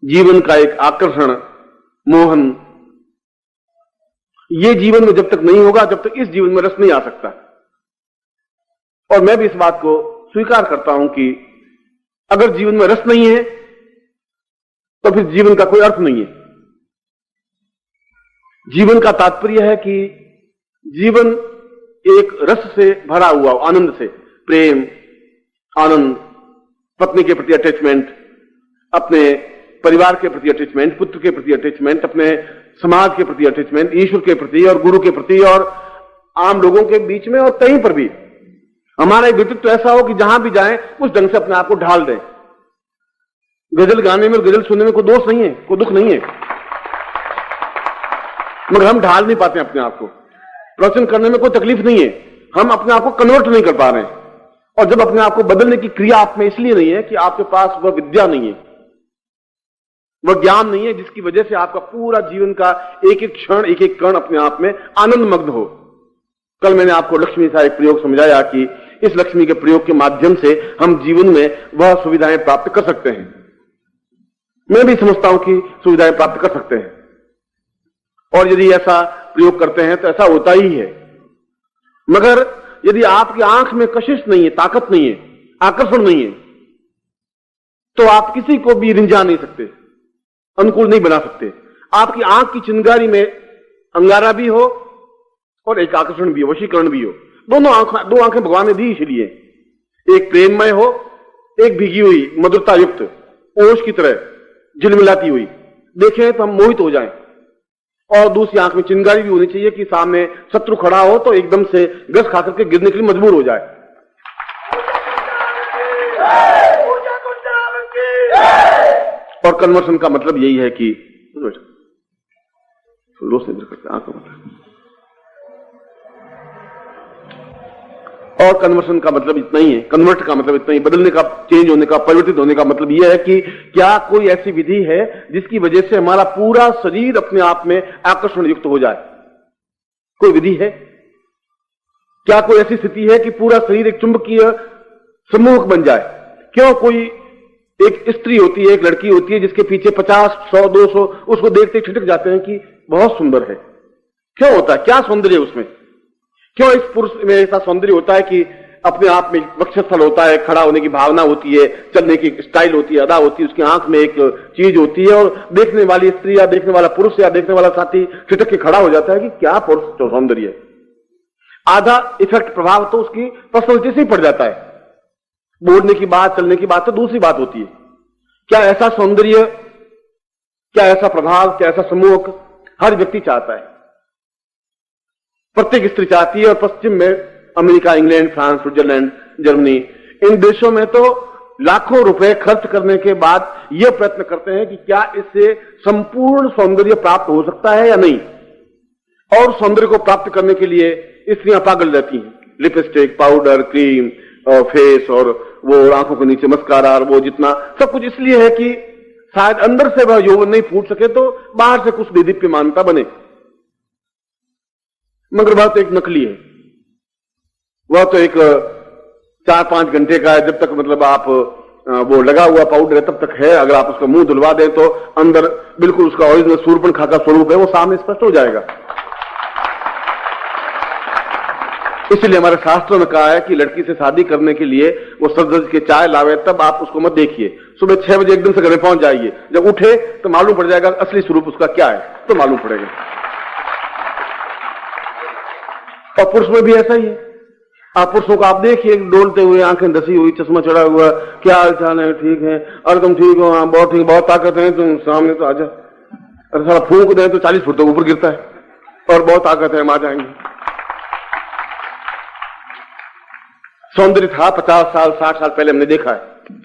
जीवन का एक आकर्षण, मोहन, ये जीवन में जब तक नहीं होगा, जब तक इस जीवन में रस नहीं आ सकता। और मैं भी इस बात को स्वीकार करता हूं कि अगर जीवन में रस नहीं है तो फिर जीवन का कोई अर्थ नहीं है। जीवन का तात्पर्य है कि जीवन एक रस से भरा हुआ, आनंद से, प्रेम, आनंद, पत्नी के प्रति अटैचमेंट, अपने परिवार के प्रति अटैचमेंट, पुत्र के प्रति अटैचमेंट, अपने समाज के प्रति अटैचमेंट, ईश्वर के प्रति और गुरु के प्रति और आम लोगों के बीच में और कहीं पर भी हमारा एक व्यक्तित्व ऐसा हो कि जहां भी जाएं उस ढंग से अपने आप को ढाल दें। गजल गाने में, गजल सुनने में कोई दोष नहीं है, कोई दुख नहीं है, मगर हम ढाल नहीं पाते अपने आप को। प्रवचन करने में कोई तकलीफ नहीं है, हम अपने आप को कन्वर्ट नहीं कर पा रहे हैं। और जब अपने आप को बदलने की क्रिया आप में इसलिए नहीं है कि आपके पास वह विद्या नहीं है, वह ज्ञान नहीं है जिसकी वजह से आपका पूरा जीवन का एक एक क्षण, एक एक कण अपने आप में आनंदमग्न हो। कल मैंने आपको लक्ष्मी का एक प्रयोग समझाया कि इस लक्ष्मी के प्रयोग के माध्यम से हम जीवन में वह सुविधाएं प्राप्त कर सकते हैं। मैं भी समझता हूं कि सुविधाएं प्राप्त कर सकते हैं, और यदि ऐसा प्रयोग करते हैं तो ऐसा होता ही है। मगर यदि आपकी आंख में कशिश नहीं है, ताकत नहीं है, आकर्षण नहीं है, तो आप किसी को भी रिंझा नहीं सकते, अनुकूल नहीं बना सकते। आपकी आंख की चिंगारी में अंगारा भी हो और एक आकर्षण भी हो, वशीकरण भी हो। दो आंखें भगवान ने दी इसलिए, एक प्रेममय हो, एक भीगी हुई मधुरता युक्त ओश की तरह झिलमिलाती हुई, देखें तो हम मोहित हो जाएं। और दूसरी आंख में चिंगारी भी होनी चाहिए कि सामने शत्रु खड़ा हो तो एकदम से गस खाकर के गिरने के लिए मजबूर हो जाए। और कन्वर्सन का मतलब यही है कि और कन्वर्सन का मतलब इतना ही है, कन्वर्ट का मतलब इतना ही, बदलने का, चेंज होने का, परिवर्तित होने का मतलब यह है कि क्या कोई ऐसी विधि है जिसकी वजह से हमारा पूरा शरीर अपने आप में आकर्षण युक्त हो जाए? कोई विधि है? क्या कोई ऐसी स्थिति है कि पूरा शरीर एक चुंबकीय सम्मोहक बन जाए? क्यों कोई एक स्त्री होती है, एक लड़की होती है जिसके पीछे 50, 100, 200 उसको देखते छिटक जाते हैं कि बहुत सुंदर है। क्यों होता है? क्या सौंदर्य उसमें? क्यों इस पुरुष में ऐसा सौंदर्य होता है कि अपने आप में वक्षस्थल होता है, खड़ा होने की भावना होती है, चलने की स्टाइल होती है, अदा होती है, उसकी आंख में एक चीज होती है, और देखने वाली स्त्री या देखने वाला पुरुष या देखने वाला साथी छिटक के खड़ा हो जाता है कि क्या पुरुष सौंदर्य है। आधा इफेक्ट, प्रभाव तो उसकी पर्सनैलिटी से ही पड़ जाता है। बोलने की बात, चलने की बात तो दूसरी बात होती है। क्या ऐसा सौंदर्य, क्या ऐसा प्रभाव, क्या ऐसा समूह हर व्यक्ति चाहता है? प्रत्येक स्त्री चाहती है। और पश्चिम में America, England, France, Switzerland, Germany, इन देशों में तो लाखों रुपए खर्च करने के बाद यह प्रयत्न करते हैं कि क्या इससे संपूर्ण सौंदर्य प्राप्त हो सकता है या नहीं। और सौंदर्य को प्राप्त करने के लिए स्त्रियां पागल रहती हैं, लिपस्टिक, पाउडर, क्रीम, फेस, और वो आंखों के नीचे मस्कारा, और वो जितना सब कुछ इसलिए है कि शायद अंदर से वह यौवन नहीं फूट सके तो बाहर से कुछ देदीप्यमानता बने। मगर वह तो एक नकली है, वह तो एक 4-5 घंटे का है। जब तक मतलब आप वो लगा हुआ पाउडर है तब तक है। अगर आप उसका मुंह धुलवा दें तो अंदर बिल्कुल उसका ओरिजिनल सूर्पणखा का स्वरूप है, वो सामने स्पष्ट हो जाएगा। इसलिए हमारे शास्त्रों में कहा है कि लड़की से शादी करने के लिए वो सज के चाय लावे, तब आप उसको मत देखिए। सुबह 6 बजे एकदम से घर में पहुंच जाइए, जब उठे तो मालूम पड़ जाएगा असली स्वरूप उसका क्या है, तो मालूम पड़ेगा। और पुरुष में भी ऐसा ही है। आप पुरुषों को आप देखिए, डोलते हुए, आंखें धसी हुई, चश्मा चढ़ा हुआ, क्या हाल चाल है, ठीक है, अरे तुम ठीक हो, हाँ बहुत ठीक, बहुत ताकत है, तुम सामने तो आजा। अरे सारा फूंक दें तो 40 फुट तक ऊपर गिरता है, और बहुत ताकत है, हम आ जाएंगे। सौंदर्य था 50 साल 60 साल पहले हमने देखा है।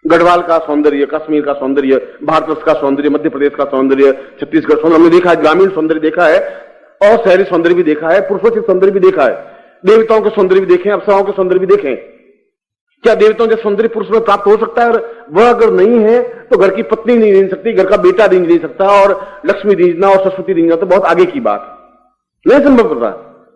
गढ़वाल का सौंदर्य, कश्मीर का सौंदर्य, भारतवर्ष का सौंदर्य, मध्य प्रदेश का सौंदर्य, छत्तीसगढ़ सौंदर्य हमने देखा है। ग्रामीण सौंदर्य देखा है, और शहरी सौंदर्य भी देखा है, पुरुषोचित सौंदर्य भी देखा है, देवताओं के सौंदर्य भी देखे, अप्सराओं के सौंदर्य भी देखे। क्या देवताओं के सौंदर्य पुरुष में प्राप्त हो सकता है? और वह अगर नहीं है तो घर की पत्नी नहीं रींझ सकती, घर का बेटा रींझ नहीं सकता, और लक्ष्मी रींझना और सरस्वती रींझना तो बहुत आगे की बात, नहीं संभव कर रहा।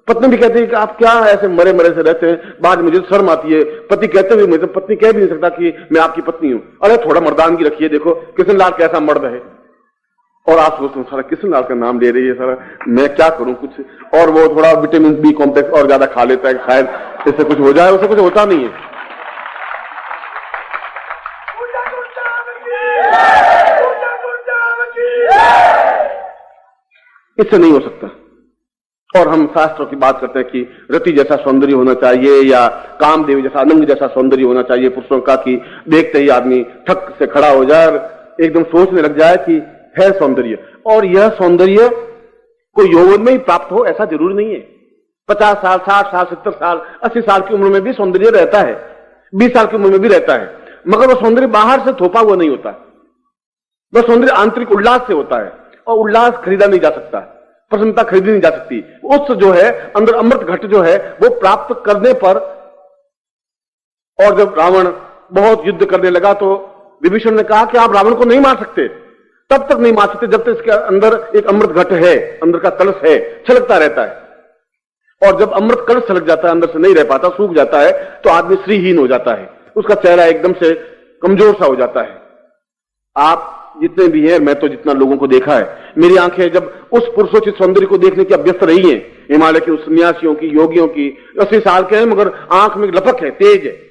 पत्नी भी कहती है कि आप क्या ऐसे मरे मरे से रहते हैं, बाद मुझे शर्म आती है। पति कहते हुए मुझे पत्नी कह भी नहीं सकता कि मैं आपकी पत्नी हूं। अरे थोड़ा मर्दानगी रखिए, देखो किशन लाल कैसा मर्द है। और आप सोचते हो सारा किशन लाल का नाम ले रही है, सारा मैं क्या करूं कुछ। और वो थोड़ा विटामिन बी कॉम्प्लेक्स और ज्यादा खा लेता है, शायद इससे कुछ हो जाए, उससे कुछ होता नहीं है। इससे नहीं हो सकता। और हम शास्त्रों की बात करते हैं कि रति जैसा सौंदर्य होना चाहिए या कामदेव जैसा अनंग जैसा सौंदर्य होना चाहिए पुरुषों का, कि देखते ही आदमी ठक से खड़ा हो जाए और एकदम सोचने लग जाए कि है सौंदर्य। और यह सौंदर्य कोई यौवन में ही प्राप्त हो ऐसा जरूरी नहीं है। 50 साल, 60 साल, 70 साल, 80 साल की उम्र में भी सौंदर्य रहता है, 20 साल की उम्र में भी रहता है, मगर वह सौंदर्य बाहर से थोपा हुआ नहीं होता। वह सौंदर्य आंतरिक उल्लास से होता है, और उल्लास खरीदा नहीं जा सकता, प्रसन्नता खरीदी नहीं जा सकती। उस जो है अंदर अमृत घट जो है वो प्राप्त करने पर, और जब रावण बहुत युद्ध करने लगा तो विभीषण ने कहा कि आप रावण को नहीं मार सकते, तब तक नहीं मार सकते जब तक इसके अंदर एक अमृत घट है, अंदर का कलश है, छलकता रहता है। और जब अमृत कलश छलक जाता है, अंदर से नहीं रह पाता, सूख जाता है, तो आदमी श्रीहीन हो जाता है, उसका चेहरा एकदम से कमजोर सा हो जाता है। आप जितने भी हैं, मैं तो जितना लोगों को देखा है, मेरी आंखें जब उस पुरुषोचित सौंदर्य को देखने की अभ्यस्त रही हैं, हिमालय के उस सन्यासियों की, योगियों की, 80 साल के हैं मगर आंख में लपक है, तेज है।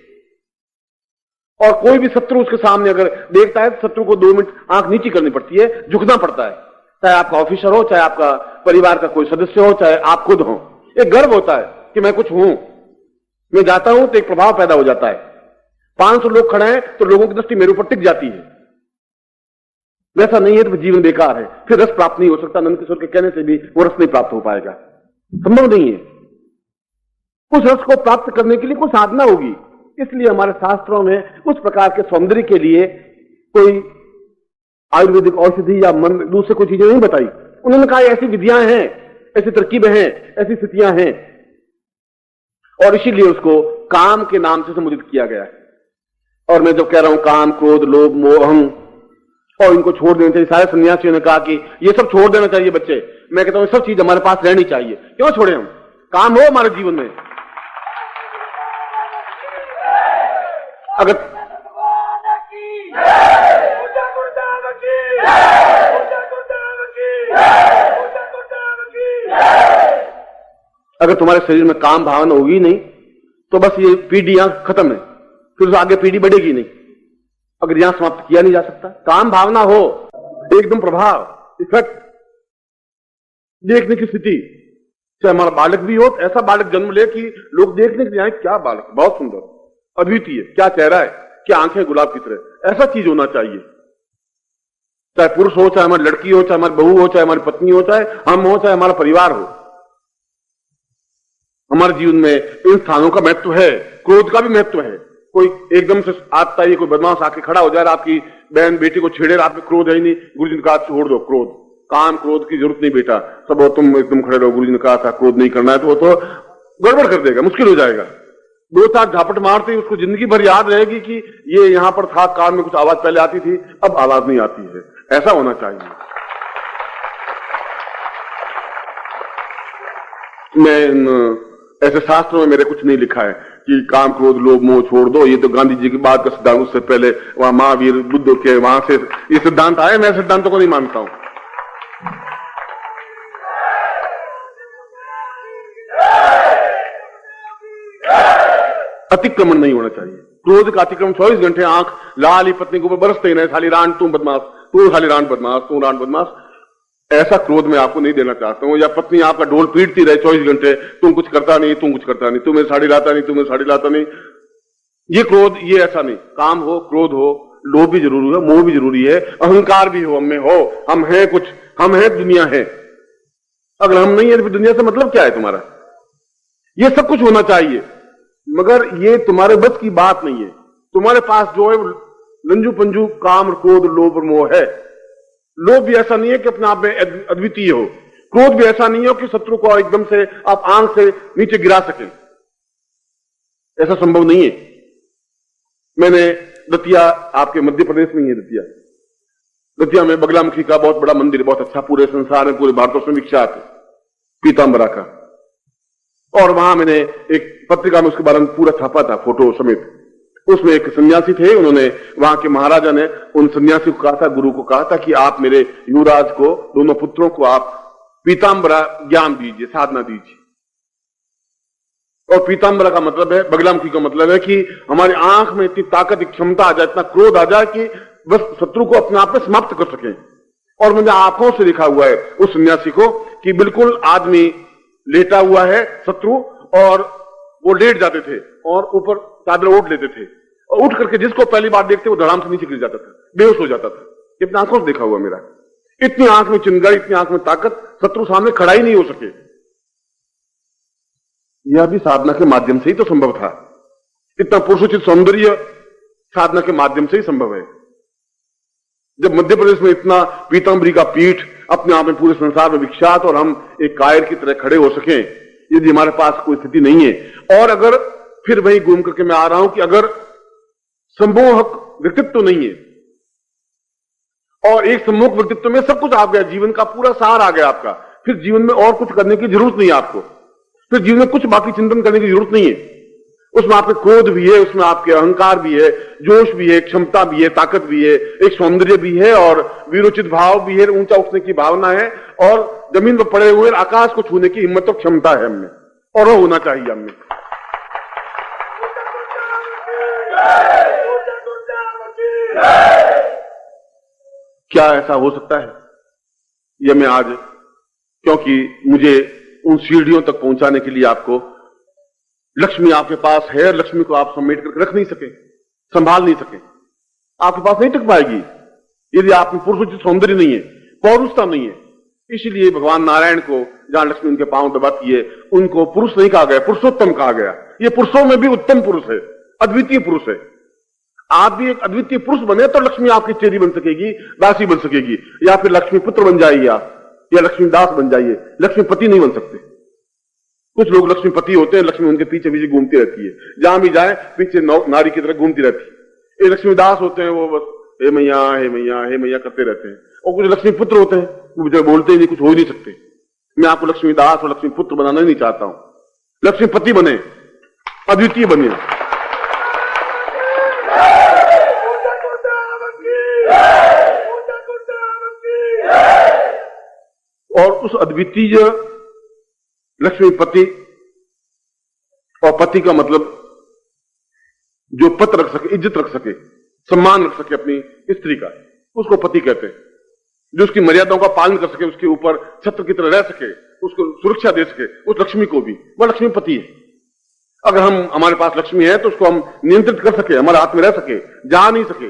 और कोई भी शत्रु उसके सामने अगर देखता है तो शत्रु को 2 मिनट आंख नीची करनी पड़ती है, झुकना पड़ता है, चाहे आपका ऑफिसर हो, चाहे आपका परिवार का कोई सदस्य हो, चाहे आप खुद हो। एक गर्व होता है कि मैं कुछ हूं, मैं जाता हूं तो एक प्रभाव पैदा हो जाता है। 500 लोग खड़े हैं तो लोगों की दृष्टि मेरे ऊपर टिक जाती है। वैसा नहीं है तो जीवन बेकार है, फिर रस प्राप्त नहीं हो सकता। नंद किशोर के कहने से भी वो रस नहीं प्राप्त हो पाएगा, संभव नहीं है। उस रस को प्राप्त करने के लिए कोई साधना होगी। इसलिए हमारे शास्त्रों में उस प्रकार के सौंदर्य के लिए कोई आयुर्वेदिक औषधि या मन दूसरे कोई चीजें नहीं बताई। उन्होंने कहा ऐसी विधियां हैं, ऐसी तरकीबें हैं, ऐसी स्थितियां हैं, और इसीलिए उसको काम के नाम से संबोधित किया गया है। और मैं जब कह रहा हूं काम, क्रोध, लोभ, मोह, अहं, और इनको छोड़ देना चाहिए, सारे सन्यासियों ने कहा कि ये सब छोड़ देना चाहिए बच्चे। मैं कहता हूं सब चीज हमारे पास रहनी चाहिए। क्यों छोड़े हम? काम हो हमारे जीवन में। अगर अगर तुम्हारे शरीर में काम भावना होगी नहीं तो बस ये पीढ़ियां खत्म है, फिर तो आगे पीढ़ी बढ़ेगी नहीं। अगर यहां समाप्त किया नहीं जा सकता, काम भावना हो, एकदम प्रभाव, इफेक्ट, देखने की स्थिति, चाहे हमारा बालक भी हो, ऐसा बालक जन्म ले कि लोग देखने के लिए आए, क्या बालक, बहुत सुंदर, अद्वितीय, क्या चेहरा है, क्या आंखें गुलाब की तरह, ऐसा चीज होना चाहिए। चाहे पुरुष हो, चाहे हमारी लड़की हो, चाहे हमारी बहू हो, चाहे हमारी पत्नी हो, चाहे हम हो, चाहे हमारा परिवार हो। हमारे जीवन में इन स्थानों का महत्व है, क्रोध का भी महत्व है। कोई एकदम से आता ही कोई बदमाश आके खड़ा हो जाए, आपकी बहन बेटी को छेड़े, आप में क्रोध है ही नहीं, गुरुजी ने कहा छोड़ दो क्रोध, काम क्रोध की जरूरत नहीं बेटा, सब तुम एकदम खड़े रहो, गुरुजी ने कहा था क्रोध नहीं करना है, तो वो तो गड़बड़ कर देगा, मुश्किल हो जाएगा। 2-4 झापट मारते ही उसको जिंदगी भर याद रहेगी कि ये यहां पर था, कान में कुछ आवाज पहले आती थी, अब आवाज नहीं आती है। ऐसा होना चाहिए। मैं ऐसे शास्त्रों में मेरे कुछ नहीं लिखा है कि काम क्रोध लोभ मोह छोड़ दो, ये तो गांधी जी की बात का सिद्धांत, उससे पहले वहां महावीर बुद्ध के वहां से ये सिद्धांत आए। मैं सिद्धांतों को नहीं मानता हूं। अतिक्रमण नहीं होना चाहिए। क्रोध का अतिक्रमण 24 घंटे आंख लाल ही पत्नी के ऊपर बरसते ही नहीं, साली रान तू बदमाश, तू साली रान बदमाश, तू रान बदमाश, ऐसा क्रोध मैं आपको नहीं देना चाहता हूं। या पत्नी आपका ढोल पीटती रहे 24 घंटे, तुम कुछ करता नहीं, तुम कुछ करता नहीं, तुम्हें साड़ी लाता नहीं, तुम्हें साड़ी लाता नहीं, ये क्रोध, ये ऐसा नहीं। काम हो, क्रोध हो, लोभ भी जरूरी है, मोह भी जरूरी है, अहंकार भी हो, हम में हो, हम हैं कुछ, हम हैं, दुनिया है। अगर हम नहीं है तो दुनिया से मतलब क्या है तुम्हारा? ये सब कुछ होना चाहिए, मगर ये तुम्हारे बस की बात नहीं है। तुम्हारे पास जो है लंजू पंजू काम, क्रोध, लोभ और मोह है। लोभ भी ऐसा नहीं है कि अपने आप में अद्वितीय हो, क्रोध भी ऐसा नहीं हो कि शत्रु को एकदम से आप आंख से नीचे गिरा सकें, ऐसा संभव नहीं है। मैंने दतिया, आपके मध्य प्रदेश में ही है दतिया में बगलामुखी का बहुत बड़ा मंदिर, बहुत अच्छा, पूरे संसार में, पूरे भारतवर्ष में विख्यात है, पीतांबरा का। और वहां मैंने एक पत्रिका में उसके बारे में पूरा छापा था, फोटो समेत। उसमें एक सन्यासी थे, उन्होंने, वहां के महाराजा ने उन सन्यासी को कहा था, गुरु को कहा था कि आप मेरे युवराज को, दोनों पुत्रों को आप पीतांबरा ज्ञान दीजिए, साधना दीजिए। और पीतांबरा का मतलब है, बगलामुखी का मतलब है कि हमारी आंख में इतनी ताकत, क्षमता आ जाए, इतना क्रोध आ जाए कि बस शत्रु को अपने आप में समाप्त कर सकें। और मैंने आंखों से देखा हुआ है उस सन्यासी को कि बिल्कुल आदमी लेटा हुआ है शत्रु, और वो लेट जाते थे और ऊपर चादर ओढ़ लेते थे, और उठ करके जिसको पहली बार देखते वो धड़ाम से नीचे गिर जाता था, बेहोश हो जाता था। इतनी आंखों से देखा हुआ मेरा। इतनी आंख में चिंगारी, इतनी आंख में ताकत, शत्रु सामने खड़ा ही नहीं हो सके। यह भी साधना के माध्यम से ही तो संभव था। इतना पुरुषोचित सौंदर्य साधना के माध्यम से ही संभव है। जब मध्य प्रदेश में इतना पीतांबरी का पीठ अपने आप में पूरे संसार में विख्यात, और हम एक कायर की तरह खड़े हो सकें, यदि हमारे पास कोई स्थिति नहीं है, और अगर फिर वही घूम करके मैं आ रहा हूं कि अगर सम्मोहक व्यक्तित्व नहीं है, और एक सम्मोहक व्यक्तित्व में सब कुछ आ गया, जीवन का पूरा सार आ गया आपका, फिर जीवन में और कुछ करने की जरूरत नहीं है आपको, फिर जीवन में कुछ बाकी चिंतन करने की जरूरत नहीं है। उसमें आपके क्रोध भी है, उसमें आपके अहंकार भी है, जोश भी है, क्षमता भी है, ताकत भी है, एक सौंदर्य भी है, और वीरोचित भाव भी है, ऊंचा उठने की भावना है, और जमीन पर पड़े हुए आकाश को छूने की हिम्मत और क्षमता है हममें, और वो होना चाहिए हमें। क्या ऐसा हो सकता है? यह मैं आज, क्योंकि मुझे उन सीढ़ियों तक पहुंचाने के लिए आपको, लक्ष्मी आपके पास है, लक्ष्मी को आप समेट करके रख नहीं सके, संभाल नहीं सके, आपके पास नहीं टिक पाएगी यदि आप में पुरुषोचित सौंदर्य नहीं है, पौरुषता नहीं है। इसीलिए भगवान नारायण को, जहां लक्ष्मी उनके पांव दबाती है, उनको पुरुष नहीं कहा गया, पुरुषोत्तम कहा गया। ये पुरुषों में भी उत्तम पुरुष है, अद्वितीय पुरुष है। आप भी एक अद्वितीय पुरुष बने तो लक्ष्मी आपकी चेरी बन सकेगी, दासी बन सकेगी, या फिर लक्ष्मी पुत्र बन जाइए आप, या लक्ष्मी दास बन जाइए, लक्ष्मीपति नहीं बन सकते। कुछ लोग लक्ष्मीपति होते हैं, लक्ष्मी उनके पीछे पीछे घूमती रहती है, जहां भी जाए पीछे नारी की तरह घूमती रहती है। ये लक्ष्मीदास होते हैं, वो बस हे मैया हे मैया हे मैया करते रहते हैं। और कुछ लक्ष्मी पुत्र होते हैं, वो बेचारे बोलते ही नहीं, कुछ हो ही नहीं सकते। मैं आपको लक्ष्मीदास और लक्ष्मी पुत्र बनाना नहीं चाहता हूं, लक्ष्मीपति बने, अद्वितीय बने। और उस अद्वितीय लक्ष्मीपति, और पति का मतलब जो पद रख सके, इज्जत रख सके, सम्मान रख सके अपनी स्त्री का, उसको पति कहते हैं। जो उसकी मर्यादाओं का पालन कर सके, उसके ऊपर छत्र की तरह रह सके, उसको सुरक्षा दे सके, उस लक्ष्मी को भी, वह लक्ष्मीपति है। अगर हमारे पास लक्ष्मी है तो उसको हम नियंत्रित कर सके, हमारे हाथ में रह सके, जा नहीं सके,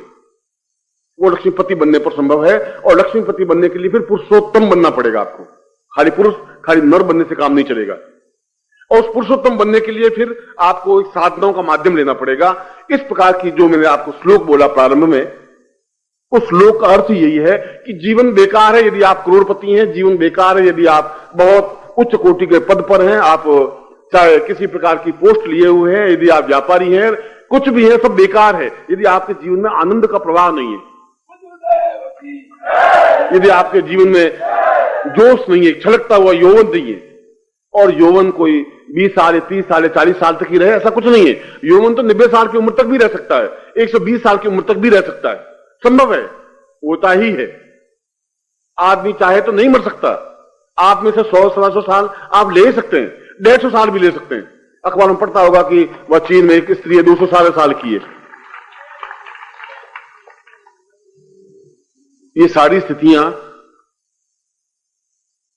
वो लक्ष्मीपति बनने पर संभव है। और लक्ष्मीपति बनने के लिए फिर पुरुषोत्तम बनना पड़ेगा आपको। खाली पुरुष, खाली नर बनने से काम नहीं चलेगा। और उस पुरुषोत्तम बनने के लिए फिर आपको एक साधनाओं का माध्यम लेना पड़ेगा। इस प्रकार की जो मैंने आपको श्लोक बोला प्रारंभ में, उस श्लोक का अर्थ यही है कि जीवन बेकार है यदि आप करोड़पति हैं, जीवन बेकार है यदि आप बहुत उच्च कोटि के पद पर हैं, आप चाहे किसी प्रकार की पोस्ट लिए हुए हैं, यदि आप व्यापारी हैं, कुछ भी है, सब बेकार है यदि आपके जीवन में आनंद का प्रवाह नहीं है, यदि आपके जीवन में जोश नहीं है, छलकता हुआ यौवन नहीं है। और यौवन कोई 20 साल, 30 साल, 40 साल तक ही रहे, ऐसा कुछ नहीं है। यौवन तो 90 साल की उम्र तक भी रह सकता है, 120 साल की उम्र तक भी रह सकता है, संभव है, होता ही है। आदमी चाहे तो नहीं मर सकता। आप में से 100-125 साल आप ले सकते हैं, 150 साल भी ले सकते हैं। अखबार में पढ़ता होगा कि वह चीन में एक स्त्री है 200 साल की है। ये सारी स्थितियां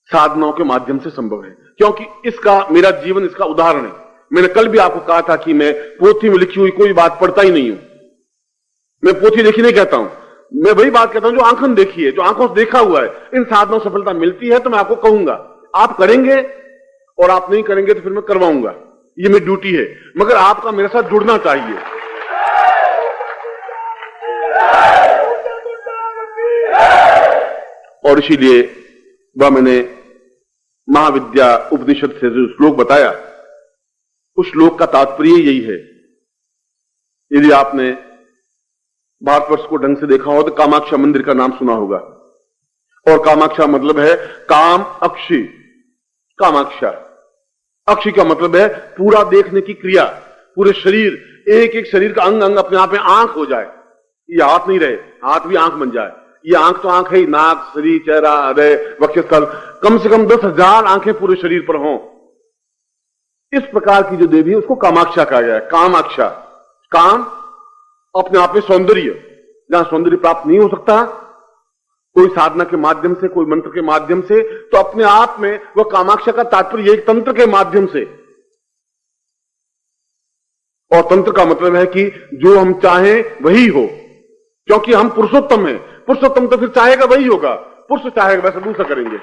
साधनाओं के माध्यम से संभव है, क्योंकि इसका मेरा जीवन इसका उदाहरण है। मैंने कल भी आपको कहा था कि मैं पोथी में लिखी हुई कोई बात पढ़ता ही नहीं हूं। मैं पोथी देखी नहीं कहता हूं, मैं वही बात कहता हूं जो आंखों ने देखी है, जो आंखों से देखा हुआ है। इन साधनों से सफलता मिलती है तो मैं आपको कहूंगा, आप करेंगे, और आप नहीं करेंगे तो फिर मैं करवाऊंगा। ये मेरी ड्यूटी है, मगर आपका मेरे साथ जुड़ना चाहिए। और इसीलिए वह मैंने महाविद्या उपनिषद से जो श्लोक बताया, उस श्लोक का तात्पर्य यही है। यदि आपने भारतवर्ष को ढंग से देखा हो तो कामाक्षा मंदिर का नाम सुना होगा। और कामाक्षा मतलब है काम अक्षी, कामाक्षा। अक्षी का मतलब है पूरा देखने की क्रिया, पूरे शरीर, एक एक शरीर का अंग अंग अपने आप में आंख हो जाए। ये हाथ नहीं रहे, हाथ भी आंख बन जाए। ये आंख तो आंख है ही, नाक, शरीर, चेहरा, हृदय, वक्षस्थल, कम से कम 10,000 आंखें पूरे शरीर पर हों। इस प्रकार की जो देवी है उसको कामाक्षा कहा गया है। कामाक्षा, काम अपने आप में सौंदर्य, जहां सौंदर्य प्राप्त नहीं हो सकता कोई साधना के माध्यम से, कोई मंत्र के माध्यम से, तो अपने आप में वह कामाक्षा का तात्पर्य एक तंत्र के माध्यम से। और तंत्र का मतलब है कि जो हम चाहें वही हो, क्योंकि हम पुरुषोत्तम हैं। पुरुषोत्तम तो फिर चाहेगा वही होगा, पुरुष चाहेगा वैसा दूसरा करेंगे।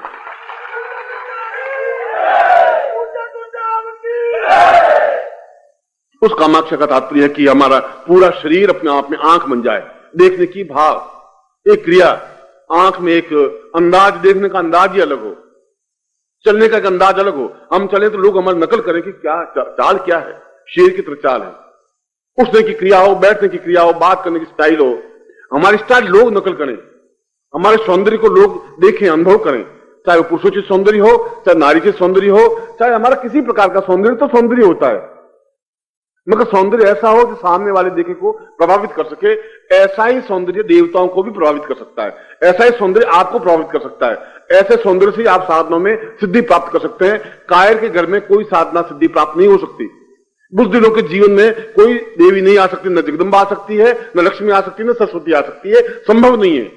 उस कामाक्षा का तात्पर्य है कि हमारा पूरा शरीर अपने आप में आंख बन जाए, देखने की भाव, एक क्रिया, आंख में एक अंदाज, देखने का अंदाज ही अलग हो, चलने का एक अंदाज अलग हो। हम चले तो लोग हमारी नकल करें कि क्या चाल क्या है, शेर की तरह चाल है। उठने की क्रिया हो, बैठने की क्रिया हो, बात करने की स्टाइल हो, हमारी स्टाइल लोग नकल करें, हमारे सौंदर्य को लोग देखें, अनुभव करें, चाहे वो पुरुषोचित सौंदर्य हो, चाहे नारीचित सौंदर्य हो, चाहे हमारा किसी प्रकार का सौंदर्य, तो सौंदर्य होता है, मगर सौंदर्य ऐसा हो जो सामने वाले देखे को प्रभावित कर सके। ऐसा ही सौंदर्य देवताओं को भी प्रभावित कर सकता है, ऐसा ही सौंदर्य आपको प्रभावित कर सकता है। ऐसे सौंदर्य से आप साधनों में सिद्धि प्राप्त कर सकते हैं। कायर के घर में कोई साधना सिद्धि प्राप्त नहीं हो सकती। बुजदिलों के जीवन में कोई देवी नहीं आ सकती, न जगदम्बा आ सकती है, न लक्ष्मी आ सकती है, न सरस्वती आ सकती है, संभव नहीं है।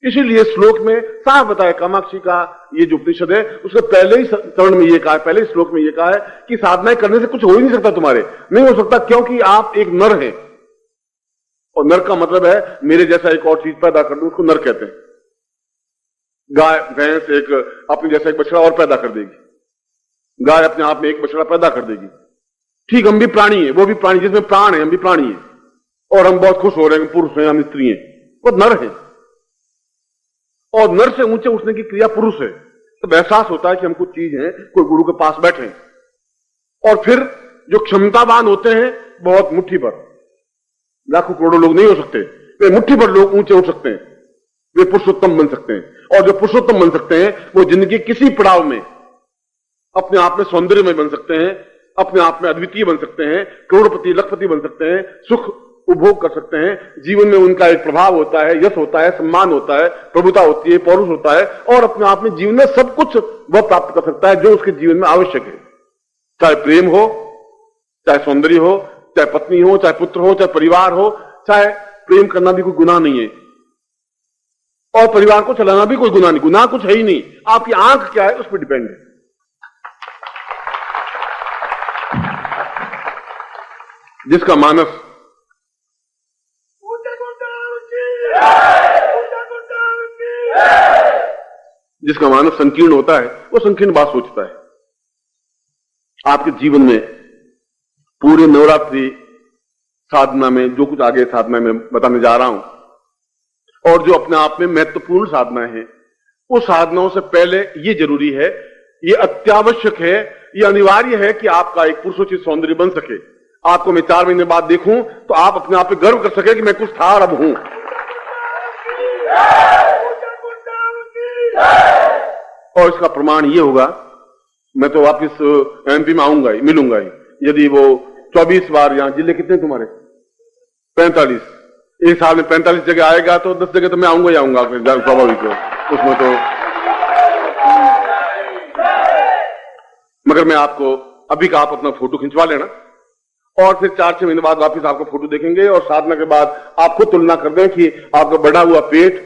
इसीलिए श्लोक में साफ बताया, कामाक्षी का ये जो उपनिषद है उसके पहले ही चरण में ये कहा है, पहले श्लोक में ये कहा है कि साधनाएं करने से कुछ हो ही नहीं सकता, तुम्हारे नहीं हो सकता, क्योंकि आप एक नर हैं। और नर का मतलब है मेरे जैसा एक और चीज पैदा कर दूं, उसको नर कहते हैं। गाय, भैंस एक अपने जैसा एक बछड़ा और पैदा कर देगी, गाय अपने आप में एक बछड़ा पैदा कर देगी। ठीक, हम भी प्राणी हैं, वो भी प्राणी, जिसमें प्राण है हम भी प्राणी हैं, और हम बहुत खुश हो रहे हैं, पुरुष हैं, हम स्त्री हैं, वो नर है। और नर से ऊंचे उठने की क्रिया पुरुष है। तो एहसास होता है कि हम कुछ चीज है, कोई गुरु के पास बैठे, और फिर जो क्षमतावान होते हैं बहुत मुट्ठी भर, लाखों करोड़ों लोग नहीं हो सकते, वे मुट्ठी भर लोग ऊंचे उठ सकते हैं, वे पुरुषोत्तम बन सकते हैं। और जो पुरुषोत्तम बन सकते हैं वो जिंदगी किसी पड़ाव में अपने आप में सौंदर्य में बन सकते हैं, अपने आप में अद्वितीय बन सकते हैं, करोड़पति लखपति बन सकते हैं, सुख उपभोग कर सकते हैं। जीवन में उनका एक प्रभाव होता है, यश होता है, सम्मान होता है, प्रभुता होती है, पौरुष होता है, और अपने आप में जीवन में सब कुछ वह प्राप्त कर सकता है जो उसके जीवन में आवश्यक है। चाहे प्रेम हो, चाहे सौंदर्य हो, चाहे पत्नी हो, चाहे पुत्र हो, चाहे परिवार हो। चाहे प्रेम करना भी कोई गुनाह नहीं है, और परिवार को चलाना भी कोई गुनाह नहीं, गुनाह कुछ है ही नहीं। आपकी आंख क्या है उस पर डिपेंड है। जिसका मानस संकीर्ण होता है वो संकीर्ण बात सोचता है। आपके जीवन में पूरे नवरात्रि साधना में जो कुछ आगे साधना में बताने जा रहा हूं, और जो अपने आप में महत्वपूर्ण साधनाएं हैं, उस साधनाओं से पहले ये जरूरी है, ये अत्यावश्यक है, ये अनिवार्य है कि आपका एक पुरुषोचित सौंदर्य बन सके। आपको मैं 4 महीने बाद देखूं तो आप अपने आप पे गर्व कर सके कि मैं कुछ था और अब हूं। और इसका प्रमाण ये होगा, मैं तो वापिस एमपी में आऊंगा ही, मिलूंगा ही, यदि वो 24 बार, यहां जिले कितने तुम्हारे 45, एक साल में 45 जगह आएगा तो 10 जगह तो मैं आऊंगा ही आऊंगा, स्वाभाविक है उसमें तो। मगर मैं आपको अभी का आप अपना फोटो खिंचवा लेना, और फिर 4-6 महीने बाद वापिस आपको फोटो देखेंगे, और साधना के बाद आपको तुलना कर दें कि आपका बढ़ा हुआ पेट,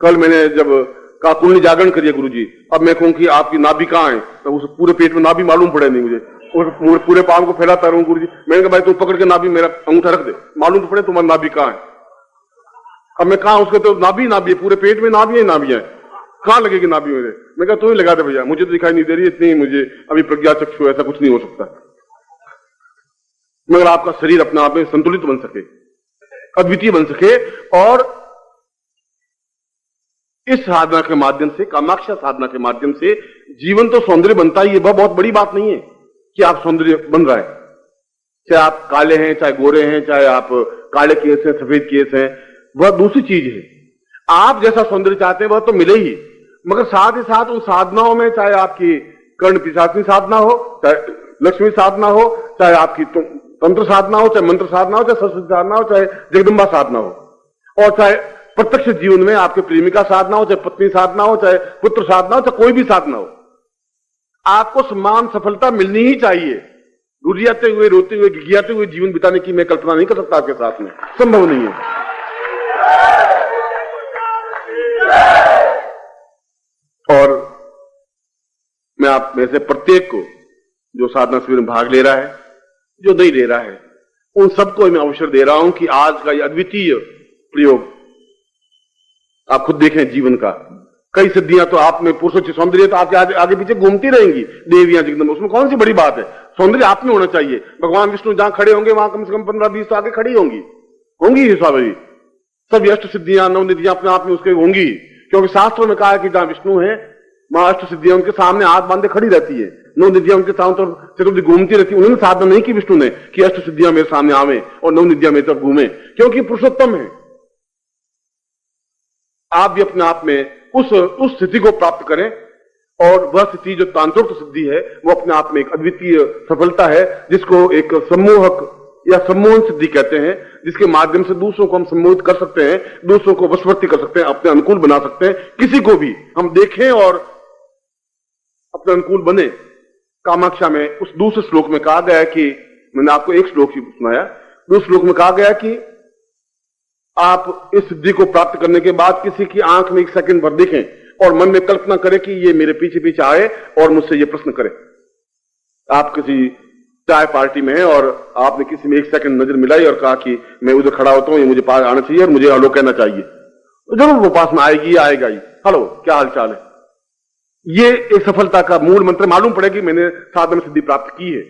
कल मैंने जब का कुंडली जागरण करिए गुरुजी, अब मैं कहूं कि आपकी नाभि कहां है, तो उस पूरे पेट में नाभि मालूम पड़े नहीं मुझे, और पूरे पांव को फैलाता रहूं गुरुजी। मैंने कहा भाई तू पकड़ के नाभि मेरा अंगूठा रख दे, मालूम तो पड़े तुम्हारा नाभि कहां है। अब मैं कहा उसके तो नाभि नाभि है, पूरे पेट में नाभियां नाभियां, कहां लगेगी नाभि मेरे। मैं कहा तू ही लगा दे भैया, मुझे तो दिखाई नहीं दे रही इतनी, मुझे अभी प्रज्ञा चक्षु, ऐसा कुछ नहीं हो सकता। मगर आपका शरीर अपने आप में संतुलित बन सके, अद्वितीय बन सके, और इस साधना के माध्यम से, कामाक्षा साधना के माध्यम से जीवन तो सौंदर्य बनता ही है। वह बहुत बड़ी बात नहीं है कि आप सौंदर्य बन रहा है, चाहे आप काले हैं, चाहे गोरे हैं, चाहे आप काले केस हैं, सफेद केस हैं, वह दूसरी चीज है। आप जैसा सौंदर्य चाहते हैं वह तो मिले ही, मगर साथ ही साथ उन साधनाओं में, चाहे आपकी कर्ण पिशाचिनी साधना हो, चाहे लक्ष्मी साधना हो, चाहे आपकी तंत्र साधना हो, चाहे मंत्र साधना हो, चाहे सरस्वती साधना हो, चाहे जगदम्बा साधना हो, और चाहे प्रत्यक्ष जीवन में आपके प्रेमिका साधना हो, चाहे पत्नी साधना हो, चाहे पुत्र साधना हो, चाहे कोई भी साधना हो, आपको सम्मान सफलता मिलनी ही चाहिए। रुरियाते हुए, रोते हुए, गिगियाते हुए जीवन बिताने की मैं कल्पना नहीं कर सकता आपके साथ में, संभव नहीं है। और मैं आप में से प्रत्येक को जो साधना शिविर में भाग ले रहा है, जो नहीं ले रहा है, उन सबको मैं अवसर दे रहा हूं कि आज का यह अद्वितीय प्रयोग आप खुद देखें जीवन का। कई सिद्धियां तो आप में, पुरुषों की सौंदर्य तो आपके आगे पीछे घूमती रहेंगी, देवियां जगदम्बा, उसमें कौन सी बड़ी बात है? सौंदर्य आप में होना चाहिए। भगवान विष्णु जहां खड़े होंगे वहां कम से कम 15-20 तो आगे खड़ी होंगी ही स्वाभाविक। सब अष्ट सिद्धियां, नव निधियां अपने आप में उसके होंगी, क्योंकि शास्त्रों में कहा है कि जहां विष्णु है वहां अष्ट सिद्धियां उनके सामने हाथ बांधे खड़ी रहती है, नव निधियां उनके चारों तरफ घूमती रहती है। उन्होंने साधना नहीं की विष्णु ने कि अष्ट सिद्धियां मेरे सामने आवे और नव निधियां मेरे तरफ घूमे, क्योंकि पुरुषोत्तम है। आप भी अपने आप में उस स्थिति को प्राप्त करें, और वह स्थिति जो तांत्रिक सिद्धि है वो अपने आप में एक अद्वितीय सफलता है, जिसको एक सम्मोहक या सम्मोहन सिद्धि कहते हैं, जिसके माध्यम से दूसरों को हम सम्मोहित कर सकते हैं, दूसरों को वशवर्ती कर सकते हैं, अपने अनुकूल बना सकते हैं। किसी को भी हम देखें और अपने अनुकूल बने। कामाक्षा में उस दूसरे श्लोक में कहा गया कि, मैंने आपको एक श्लोक ही सुनाया, दूसरे श्लोक में कहा गया कि आप इस सिद्धि को प्राप्त करने के बाद किसी की आंख में एक सेकंड भर देखें और मन में कल्पना करें कि ये मेरे पीछे पीछे आए और मुझसे ये प्रश्न करे। आप किसी चाय पार्टी में हैं और आपने किसी में एक सेकंड नजर मिलाई और कहा कि मैं उधर खड़ा होता हूं, ये मुझे पास आना चाहिए और मुझे हेलो कहना चाहिए, तो जरूर वो पास में आएगी, आएगा ही, हेलो क्या हाल चाल है। ये एक सफलता का मूल मंत्र मालूम पड़ेगी मैंने साधना सिद्धि प्राप्त की है,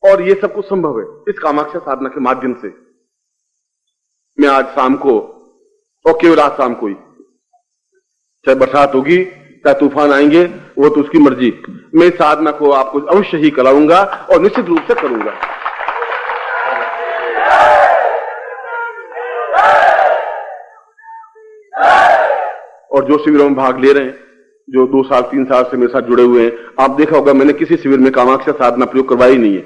और ये सब कुछ संभव है इस कामाक्षा साधना के माध्यम से। मैं आज शाम को, और केवल आज शाम को ही, चाहे बरसात होगी चाहे तूफान आएंगे, वो तो उसकी मर्जी, मैं साधना को आपको अवश्य ही कराऊंगा और निश्चित रूप से करूंगा। और जो शिविरों में भाग ले रहे हैं, जो 2 साल 3 साल से मेरे साथ जुड़े हुए हैं, आप देखा होगा मैंने किसी शिविर में कामाक्षा साधना प्रयोग करवाई नहीं है।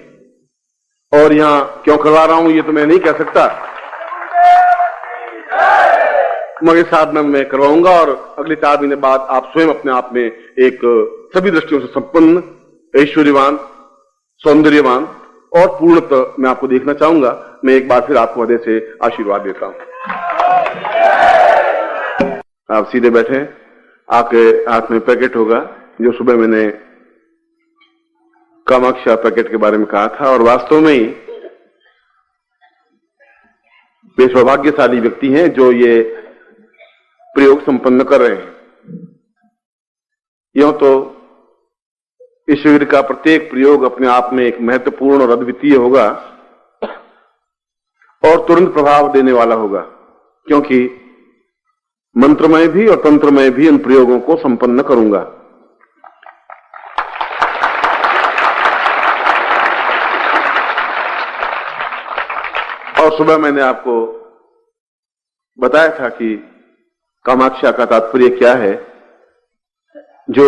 और यहां क्यों करवा रहा हूं ये तो मैं नहीं कह सकता, मगर साधना में करवाऊंगा, और अगले 4 महीने बाद आप स्वयं अपने आप में एक सभी दृष्टियों से संपन्न, ऐश्वर्यवान, सौंदर्यवान और पूर्णतः मैं आपको देखना चाहूंगा। मैं एक बार फिर आपको हृदय से आशीर्वाद देता हूं। आप सीधे बैठे, आपके हाथ में पैकेट होगा जो सुबह मैंने कामाक्षा पैकेट के बारे में कहा था, और वास्तव में ही वे सौभाग्यशाली व्यक्ति हैं जो ये प्रयोग संपन्न कर रहे हैं। यूं तो इस शिविर का प्रत्येक प्रयोग अपने आप में एक महत्वपूर्ण और अद्वितीय होगा और तुरंत प्रभाव देने वाला होगा, क्योंकि मंत्रमय भी और तंत्रमय भी इन प्रयोगों को संपन्न करूंगा। और सुबह मैंने आपको बताया था कि कामाक्षा का तात्पर्य क्या है, जो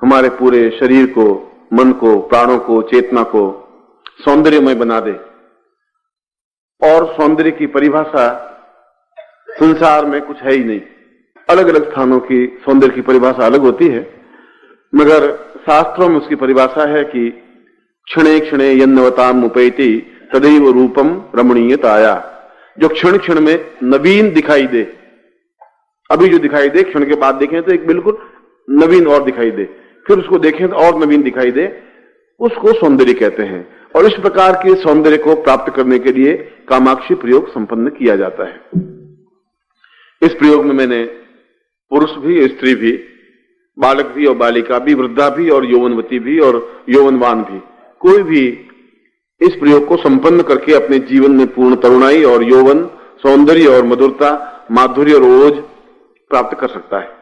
हमारे पूरे शरीर को, मन को, प्राणों को, चेतना को सौंदर्यमय बना दे। और सौंदर्य की परिभाषा संसार में कुछ है ही नहीं। अलग अलग स्थानों की सौंदर्य की परिभाषा अलग होती है, मगर शास्त्रों में उसकी परिभाषा है कि क्षणे क्षणे यन्नवताम उपैति तदैव रूपम रमणीयताया, जो क्षण क्षण में नवीन दिखाई दे। अभी जो दिखाई दे, क्षण के बाद देखें तो एक बिल्कुल नवीन और दिखाई दे, फिर उसको देखें तो और नवीन दिखाई दे, उसको सौंदर्य कहते हैं। और इस प्रकार के सौंदर्य को प्राप्त करने के लिए कामाक्षी प्रयोग संपन्न किया जाता है। इस प्रयोग में मैंने पुरुष भी, स्त्री भी, बालक भी और बालिका भी, वृद्धा भी और यौवनवती भी और यौवनवान भी, कोई भी इस प्रयोग को संपन्न करके अपने जीवन में पूर्ण तरुणाई और यौवन, सौंदर्य और मधुरता, माधुर्य और ओज प्राप्त कर सकता है।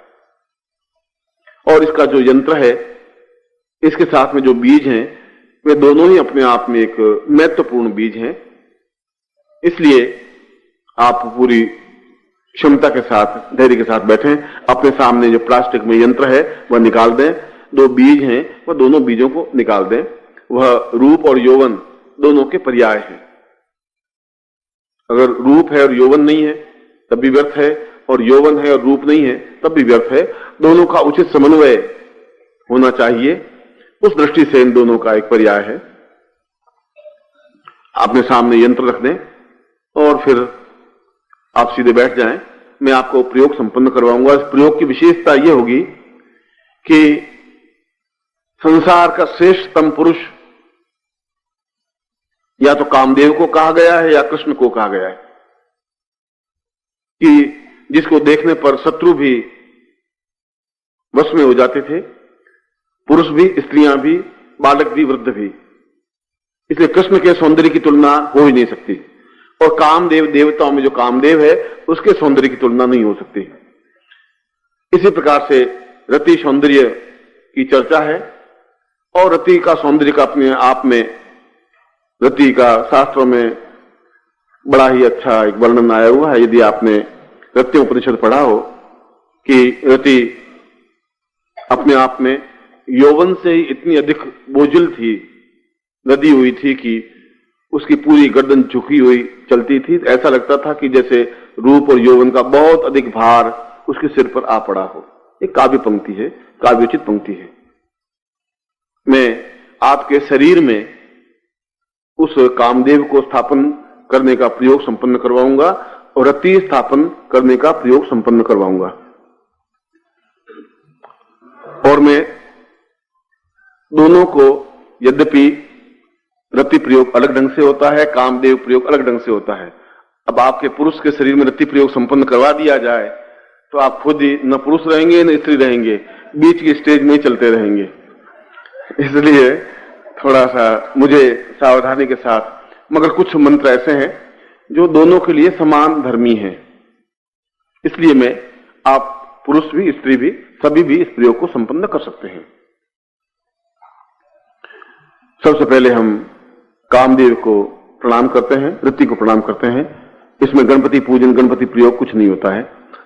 और इसका जो यंत्र है, इसके साथ में जो बीज हैं, वे दोनों ही अपने आप में एक महत्वपूर्ण बीज हैं। इसलिए आप पूरी क्षमता के साथ, धैर्य के साथ बैठें, अपने सामने जो प्लास्टिक में यंत्र है वह निकाल दें, दो बीज हैं, वह दोनों बीजों को निकाल दें। वह रूप और यौवन दोनों के पर्याय हैं। अगर रूप है और यौवन नहीं है तब भी व्यर्थ है, और यौवन है और रूप नहीं है तब भी व्यर्थ है। दोनों का उचित समन्वय होना चाहिए, उस दृष्टि से इन दोनों का एक पर्याय है। अपने सामने यंत्र रख दें और फिर आप सीधे बैठ जाएं। मैं आपको प्रयोग संपन्न करवाऊंगा। इस प्रयोग की विशेषता यह होगी कि संसार का श्रेष्ठतम पुरुष या तो कामदेव को कहा गया है या कृष्ण को कहा गया है, कि जिसको देखने पर शत्रु भी वश में हो जाते थे, पुरुष भी, स्त्रियां भी, बालक भी, वृद्ध भी। इसलिए कृष्ण के सौंदर्य की तुलना हो ही नहीं सकती, और कामदेव, देवताओं में जो कामदेव है उसके सौंदर्य की तुलना नहीं हो सकती। इसी प्रकार से रति सौंदर्य की चर्चा है, और रति का सौंदर्य का अपने आप में, रति का शास्त्रों में बड़ा ही अच्छा एक वर्णन आया हुआ है। यदि आपने रति उपनिषद पढ़ा हो कि रति अपने आप में यौवन से ही इतनी अधिक बोझिल थी, लदी हुई थी कि उसकी पूरी गर्दन झुकी हुई चलती थी। ऐसा लगता था कि जैसे रूप और यौवन का बहुत अधिक भार उसके सिर पर आ पड़ा हो। एक काव्य पंक्ति है, काव्योचित पंक्ति है। मैं आपके शरीर में उस कामदेव को स्थापन करने का प्रयोग संपन्न करवाऊंगा और रति स्थापन करने का प्रयोग संपन्न करवाऊंगा। और मैं दोनों को, यद्यपि रति प्रयोग अलग ढंग से होता है, कामदेव प्रयोग अलग ढंग से होता है। अब आपके पुरुष के शरीर में रति प्रयोग संपन्न करवा दिया जाए तो आप खुद ही न पुरुष रहेंगे न स्त्री रहेंगे, बीच की स्टेज में चलते रहेंगे। इसलिए थोड़ा सा मुझे सावधानी के साथ, मगर कुछ मंत्र ऐसे हैं जो दोनों के लिए समान धर्मी हैं, इसलिए मैं, आप पुरुष भी स्त्री भी सभी भी इस प्रयोग को संपन्न कर सकते हैं। सबसे पहले हम कामदेव को प्रणाम करते हैं, रति को प्रणाम करते हैं। इसमें गणपति पूजन, गणपति प्रयोग कुछ नहीं होता है।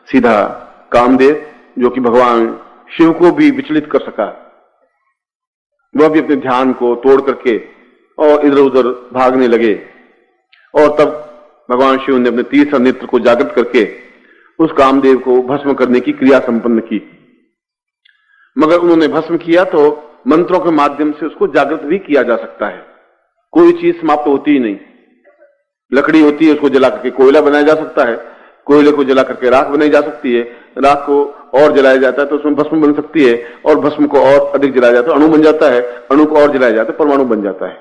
सीधा कामदेव, जो कि भगवान शिव को भी विचलित कर सका, वह भी अपने ध्यान को तोड़ करके और इधर उधर भागने लगे, और तब भगवान शिव ने अपने तीसरा नेत्र को जागृत करके उस कामदेव को भस्म करने की क्रिया संपन्न की। मगर उन्होंने भस्म किया तो मंत्रों के माध्यम से उसको जागृत भी किया जा सकता है। कोई चीज समाप्त होती ही नहीं। लकड़ी होती है, उसको जला करके कोयला बनाया जा सकता है, कोयले को जला करके राख बनाई जा सकती है, राख को और जलाया जाता है तो उसमें भस्म बन सकती है, और भस्म को और अधिक जलाया जाता है, अणु बन जाता है, अणु को और जलाया जाता है, परमाणु बन जाता है।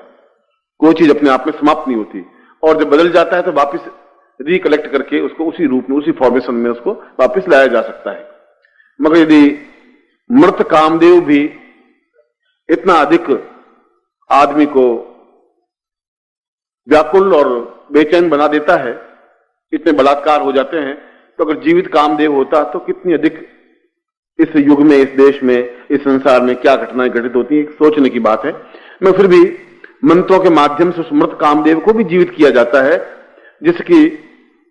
कोई चीज अपने आप में समाप्त नहीं होती, और जब बदल जाता है तो वापिस रिकलेक्ट करके उसको उसी रूप में, उसी फॉर्मेशन में उसको वापिस लाया जा सकता है। मगर यदि मृत कामदेव भी इतना अधिक आदमी को व्याकुल और बेचैन बना देता है, इतने बलात्कार हो जाते हैं, तो अगर जीवित कामदेव होता तो कितनी अधिक इस युग में, इस देश में, इस संसार में क्या घटनाएं घटित होती हैं, सोचने की बात है। मैं फिर भी मंत्रों के माध्यम से उस मृत कामदेव को भी जीवित किया जाता है, जिसकी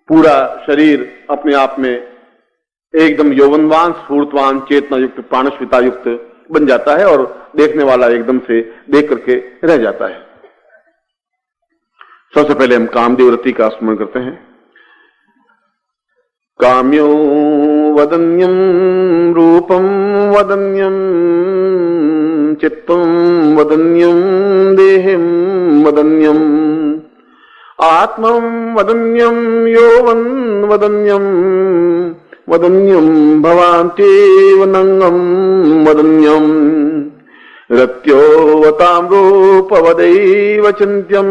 पूरा शरीर अपने आप में एकदम यौवनवान, स्फूर्तवान, चेतना युक्त, प्राणस्विता युक्त बन जाता है, और देखने वाला एकदम से देख करके रह जाता है। सबसे पहले हम कामदेव रति का स्मरण करते हैं। काम्यो वदन्यम रूपम वदन्यम चित्तम वदन्यम देहम वदन्यम आत्मं वदन्यम यौवन वदन्यम वदन्यम भवान्तेव नंगम वदन्यम रत्योवतां रूपवदैव चिन्त्यम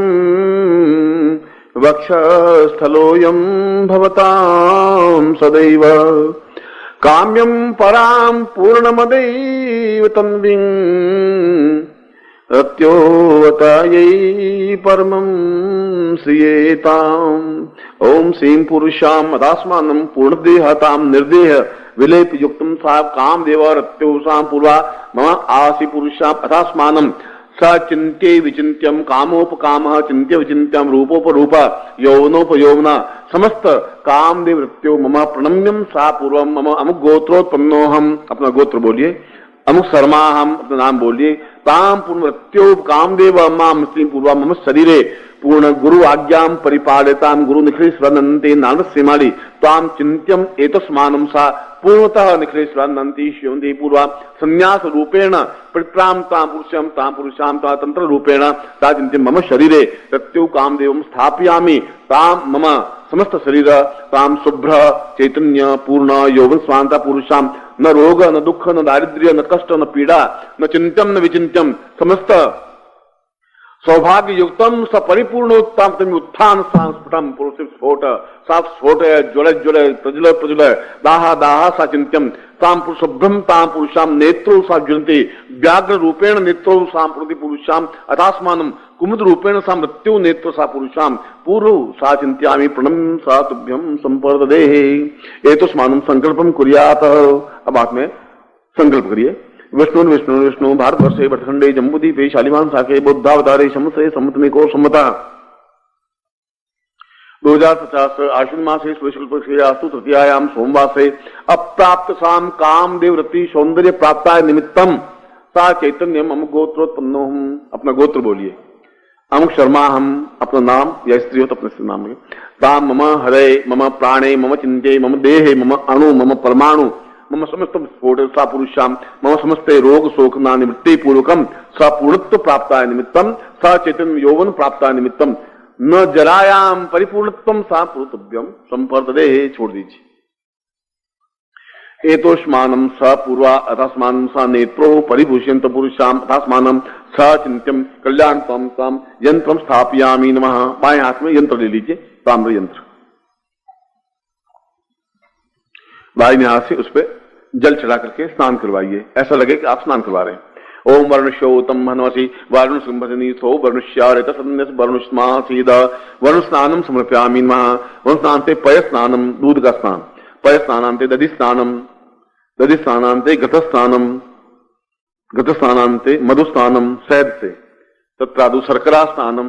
वक्षस्थलोऽयं भवतां सदैव काम्यं परां पूर्णमदैव तन्वीं रत्योवतायै परमं श्रियेताम्। ओम श्रीं पुरुषां मदास्मानं पूर्णदेहतां निर्देह विलेप युक्तं सा कामदेव रत्योषां पूर्वा मम आसि पुरुषां अथास्मानं स चिन्त्ये विचिन्त्यं कामोपकामः चिन्त्य विचिन्त्यं रूपोपरूप यौवनोपयौवना समस्त कामदेव रत्यो मम प्रणम्यं सा पूर्वम मम अमुक गोत्रोत्पन्नोहम। अपना गोत्र बोलिए। अमुक शर्मा, हम अपना नाम बोलिए। ताम पूर्णमृत्यो कामदेव माम स्त्रीम पूर्वा मम शरीरे पूर्ण गुरु आज्ञाम परिपालिताम गुरु निखिलेश्वरनंते नानस्यमाली ताम चिंत्यम एतस्मानं सा पूर्णतः निखिलेश्वरनंती शिवंती पूर्वा संन्यास रूपेण परित्राम ताम पुरुषाम ता तंत्र रूपेण ता चिंत्यम मम शरीरे प्रत्यो कामदेवम स्थापयामि ताम मम समस्त शरीर ताम शुभ्र चैतन्य पूर्ण यौवन स्वांता पुरुषाम न रोग न दुख न दारिद्र्य न कष्ट न पीड़ा न चिंत्यम न विचिंत्यम समस्त सौभाग्य युक्तम स परिपूर्णोत्तम उत्थान सांस्फुटम पुरुष स्फोट सा स्फोट ज्वल ज्वल प्रज्वल प्रज्वल दाह दाह सा चिंत्यम ताम पुरुषभ्रम ताम पुरुषाम नेत्रो सा ज्वलते व्याघ्र रूपेण नेत्रो सा प्रति पुरुषाम अथास्मानम कुमुद रूपेण सा मृत्यु नेत्र सा पुरुषाम पूर्व सा चिंत्यामि प्रणम सा तुभ्यम संपर्ददे एतस्मानं संकल्पम कुर्यात। अब आप में संकल्प करिए। विष्णु विष्णु विष्णु भारतवर्षे भटखंडे जम्बूद्वीपे शालिवान शाखे बुद्धावतारे समसे सम्मतमेको सम्मता 2050 आश्विन मासे शुक्ल आस्तु तृतीयायाम सोमवासे अप्राप्त साम कामदेव रति सौंदर्य प्राप्ताय निमित्तम सा चैतन्य मम गोत्रोत्पन्नो। हम अपना गोत्र बोलिए। अमुक शर्मा, हम अपना नाम, या स्त्री हो तो अपने नाम में। ताम मम हृदय मम प्राणे मम चिंते मम देहे मम अणु मम परमाणु मम समस्त स्फोट सा पुरुषाम मम समस्ते रोग शोक ना निवृत्ति पूर्वकम सा पूर्णत्व प्राप्ताय निमित्तम सा चैतन्य यौवन प्राप्ताय निमित्तम न जरायाम परिपूर्णत्वम सा पुरुतभ्यम संपर्ददे। छोड़ दीजिए। एतोष्मानं स पूर्वा अथास्मानं सा नेत्रो परिभूषयन्त पुरुषाम अथास्मानं स चिंत्यम कल्याण तम तम यंत्रम स्थापयामि नमः। बाएं हाथ में यंत्र ले लीजिए, ताम्र यंत्र। दाहिने हाथ से उस पर जल चढ़ा करके स्नान करवाइए, ऐसा लगे कि आप स्नान करवा रहे हैं। ओम वर्णशोतम हनवसी वरुण संभजनी सो वर्णुष्यारेत सन्यस वर्णुष्मा सीदा वरुण स्नानम समर्पयामि नमः। वरुण स्नानते पय स्नानम, दूध का स्नान। पय स्नानांते दधि स्नानम, दधि स्नानांते गत स्नानम, गत स्नानांते मधु स्नानम शहद से। तत्रादु शर्करा स्नानम,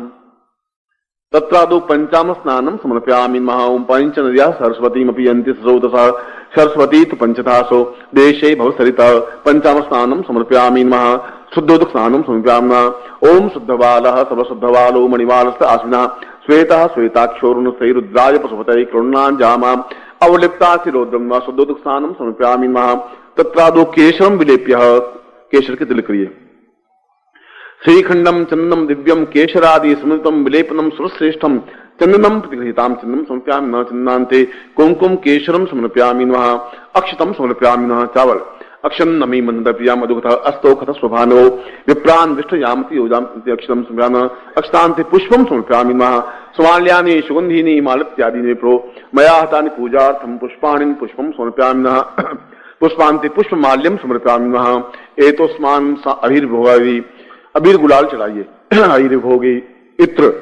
तत्रादु पंचाम स्नानम समर्पयामि नमः। ओम पंच नद्या सरस्वतीमपि यन्ति स्रोतसा सरस्वती तो पंचतासो देशे भवसरिता पंचाम स्नानम समर्पयामि नमः। शुद्धोदक स्नानम समर्पयामि नमः। ओम शुद्धबालः सर्वशुद्धबालो मणिवालस्य आश्विनः श्वेतः श्वेताक्षोरुण सैरुद्राय पशुपतये कृण्णान् जामाम् अवलिप्ता शिरोद्रम व शुद्धोदक स्नानम समर्पयामि नमः। तत्रादो केशरम विलेप्य, केशर के तिलक करिए। श्रीखंडम चंदनम दिव्यम केशरादि स्मृतम विलेपनम सुरश्रेष्ठम चंदनम प्रतिगृहीताम चंदनम समर्पयामि नमः। चंदनान्ते कुंकुम केशरम समर्पयामि नमः। अक्षतम समर्पयामि नमः। चावल अक्षम नमी मंदप्रिया मधुकथ अस्तोखथ स्वभानो विप्रान विष्टयामति योजामति अक्षतम समर्पयामि नमः। अक्षतान्ते पुष्पम समर्पयामि नमः। स्वाल्यानि सुगंधीनि मालत्यादीनि विप्रो मया हतानि पूजार्थम पुष्पाणि पुष्पम समर्पयामि नमः। पुष्पान्ते पुष्पमाल्यम समर्पयामि नमः। एतोस्मान् अभिर्भोगावि, अबीर गुलाल चढ़ाइए। अहिर भोगे इत्र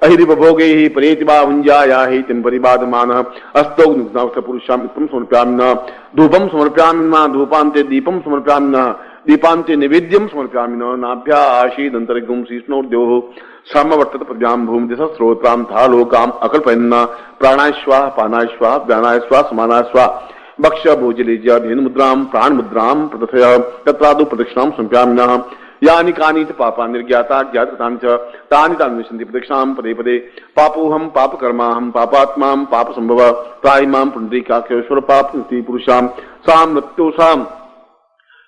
अहिर भोगे ही परेतिबा भुंजाया ही तिम परिबादमान अस्तौ नुग्नावथ पुरुषाम इत्तम समर्पयामि नमः। धूपम समर्पयामि नमः। धूपान्ते दीपम समर्पयामि नमः। दीपान्ते निवेद्यम समर्पयामि नमः। नाभ्या आशीदन्तरिगुं शीष्णोर्द्योः सामवर्तत प्रज्ञां भूमि दिशा स्रोत्रां था लोकाम अकल्पयन्ना प्राणाय स्वाहा पानाय स्वाहा व्यानाय स्वाहा समानाय स्वाहा भक्ष भोजलेज्य धेनु मुद्रां प्राण मुद्रां प्रदथय तत्रादु प्रदक्षिणां समर्पयामि नमः। यानि कानि च पापा निर्ज्ञाता ज्ञातकृतानि च तानि तानि विशन्ति प्रदक्षिणां पदे पदे। पापोऽहं पापकर्माहं पापात्मां पाप संभव त्राहि मां पुण्डरीकाक्षेश्वर पापनिति पुरुषां सा मृत्युषां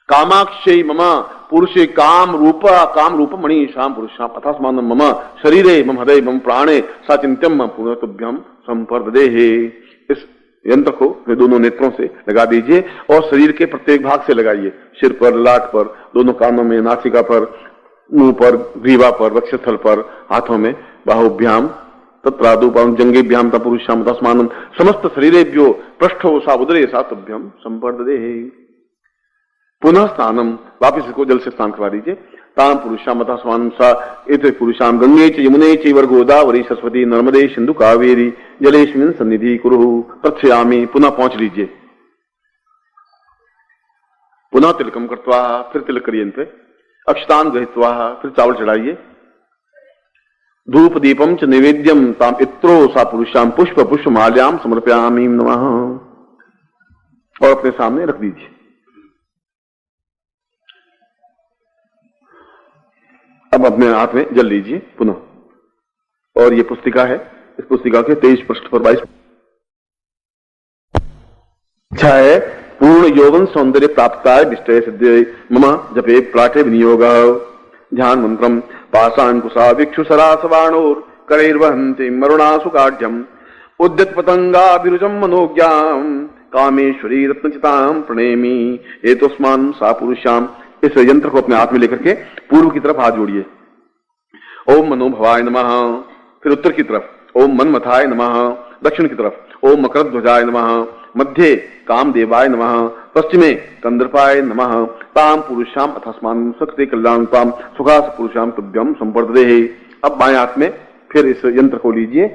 कामाक्षै मम पुरुषे काम रूप मणि शाम पुरुषां अथास्मानं मम शरीरे मम हृदय मम प्राणे सा चिंत्यम मम पुनर्तुभ्यम संपर्ददेहे। इस यंत्र को वे दोनों नेत्रों से लगा दीजिए और शरीर के प्रत्येक भाग से लगाइए। सिर पर, लाट पर, दोनों कानों में, नासिका पर, मुंह पर, ग्रीवा पर, वक्षस्थल पर, हाथों में, बाहुभ्याम तत्रादुपां जंगेभ्याम तपुरुषाम तस्मानं समस्त शरीरेभ्यो पृष्ठो सा उदरे सा तुभ्यम संपर्ददेहे। पुनः स्नानम, वापिस इसको जल से स्नान करवा दीजिए। ताम पुरुषाम तस्मानं सा एते पुरुषाम गंगे च यमुने चैव गोदावरी सरस्वती नर्मदे सिंधु कावेरी जलेस्मिन् सन्निधि कुरु प्रथयामि। पुनः पहुंच लीजिए। पुनः तिलकम कृत्वा, फिर तिलक करिए इन पे। अक्षतान गृहीत्वा, फिर चावल चढ़ाइए। धूप दीपम च निवेद्यम ताम इत्रो सा पुरुषाम पुष्प पुष्प माल्याम समर्पयामि नमः। और अपने सामने रख दीजिए। अब अपने हाथ में जल लीजिए पुनः। और ये पुस्तिका है, इस पुस्तिका के 23 पृष्ठ पर 22 अच्छा है। पूर्ण यौवन सौंदर्य प्राप्ताय विष्टय सिद्धे मम जपे प्राठे विनियोग ध्यान मंत्रम पाशांकुशा भिक्षुसरासवाणोर करैर्वहन्ति मरुणासु काढ्यम उद्यत पतंगा विरुजम मनोज्ञाम कामेश्वरी रत्नचिताम प्रणेमी एतस्मान सा पुरुषाम। इस यंत्र को अपने हाथ में लेकर के पूर्व की तरफ हाथ जोड़िए। ओम मनोभवाय नमः। फिर उत्तर की तरफ ओम मनमथाय नमः। दक्षिण की तरफ ओम मकरध्वजाय नमः। मध्य कामदेवाय नमः। पश्चिमे कंदर्पाय नमः। ताम पुरुषाम अथस्मान शक्ति कल्याणताम सुखास पुरुषाम तुभ्यम संवर्धते। अब बाएं हाथ में फिर इस यंत्र को लीजिए,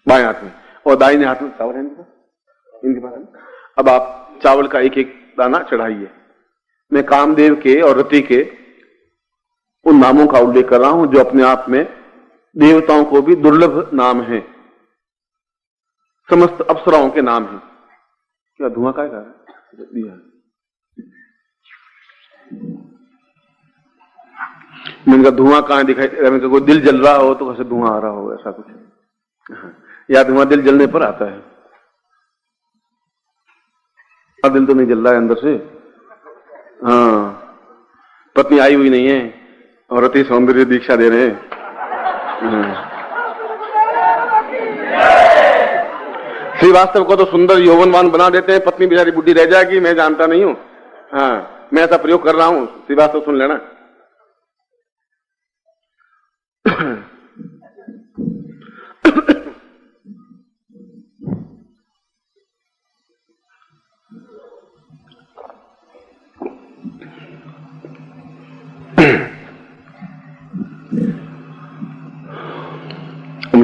बाएं हाथ में, और दाहिने हाथ में चावल है इनके पास। अब आप चावल का एक एक दाना चढ़ाइए। मैं कामदेव के और रति के उन नामों का उल्लेख कर रहा हूं जो अपने आप में देवताओं को भी दुर्लभ नाम है, समस्त अप्सराओं के नाम हैं। क्या धुआं का दिया? मैंने कहा धुआं कहां दिखाई? मैंने कहा कोई दिल जल रहा हो तो कैसे धुआं आ रहा हो, ऐसा कुछ। या धुआं दिल जलने पर आता है? दिल तो नहीं जल रहा है अंदर से। हाँ, पत्नी आई हुई नहीं है और अति सौंदर्य दीक्षा दे रहे हैं। श्रीवास्तव को तो सुंदर यौवनवान बना देते हैं, पत्नी बेचारी बुढ़ी रह जाएगी, मैं जानता नहीं हूं। हाँ, मैं ऐसा प्रयोग कर रहा हूं, श्रीवास्तव सुन लेना।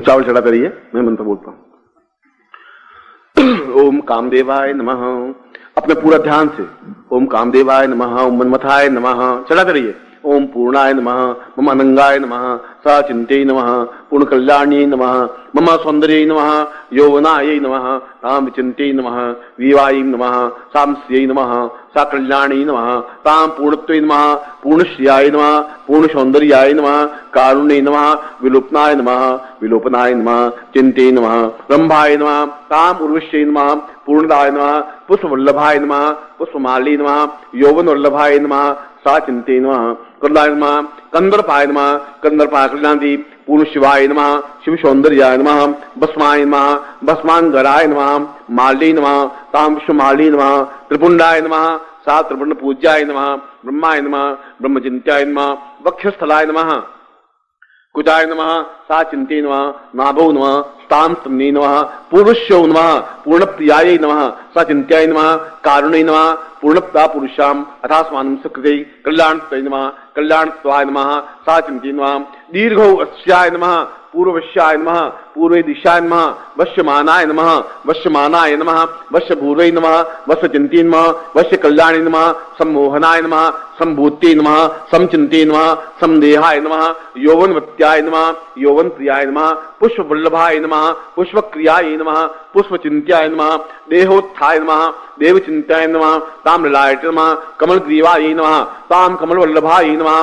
चावल चढ़ाते रहिए, मैं मंत्र बोलता हूं। ओम कामदेवाय नमः। अपने पूरा ध्यान से ओम कामदेवाय नमः, ओम मनमथाय नमः चढ़ाते रहिए। ओम पूर्णाय नमः, मम अनंगाय नमः, सा चिंत्यै नमः, पूर्ण कल्याण्यै नमः, मम सौंदर्यै नमः, यौवनायै नमः, ताम विचिन्त्यै नमः, विवायै नमः, सामस्यै नमः, सा कल्याण्यै नमः, ताम पूर्णत्वै नमः, पूर्णश्रियाय नमः, पूर्ण सौंदर्याय नमः, कारुण्यै नमः, विलोपनाय नमः, विलोपनाय नमः, चिन्त्यै नमः, रंभाय नमः, ताम उर्वश्यै नमः, पूर्णदाय नमः, पुष्पवल्लभाय नमः, पुष्पमाल्यै नमः, यौवन वल्लभाय नमः, सा चिंते नमः, कंदाय नमः, कंदर्पाय नमः, कंदर्पाय कल्याणी, पूर्ण शिवाय नमः, शिव सौंदर्याय नमः, भस्माय नमः, भस्मांगराय नमः, माल्यै नमः, ताम विश्वमाल्यै नमः, त्रिपुंडाय नमः, सा त्रिपुंड पूज्याय नमः, ब्रह्माय नमः, ब्रह्मचिंत्याय नमः, वक्षस्थलाय नमः, कुजाय नमः, सा चिंते नमः, नाभौ नमः, ताम स्तम्ने नमः, पूर्णश्यो नमः, पूर्णप्रियायै नमः, सा चिंत्याय नमः, कारुण्यै नमः, पूर्णप्ता पुरुषाम अथास्मानं सकृते कल्याणत्वै नमः, कल्याणत्वाय नमः, सा चिंते नमः, दीर्घौ अस्याय नमः, पूर्ववश्याय नमः, पूर्वे दिशाय नमः, वश्यमानाय नमः, वश्यमानाय नमः, वश्यभूर्वै नमः, वश्यचिन्त्यै नमः, वश्यकल्याणे नमः, सम्मोहनाय नमः, सम्भूत्यै नमः, समचिन्त्यै नमः, समदेहाय नमः, यौवनवत्याय नमः, यौवनप्रियाय नमः, पुष्पवल्लभाय नमः, पुष्पक्रियाय नमः, पुष्पचिन्त्याय नमः, देहोत्थाय नमः, देवचिन्त्याय नमः, ताम्रलायटे नमः, कमलग्रीवाय नमः, ताम कमलवल्लभाय नमः,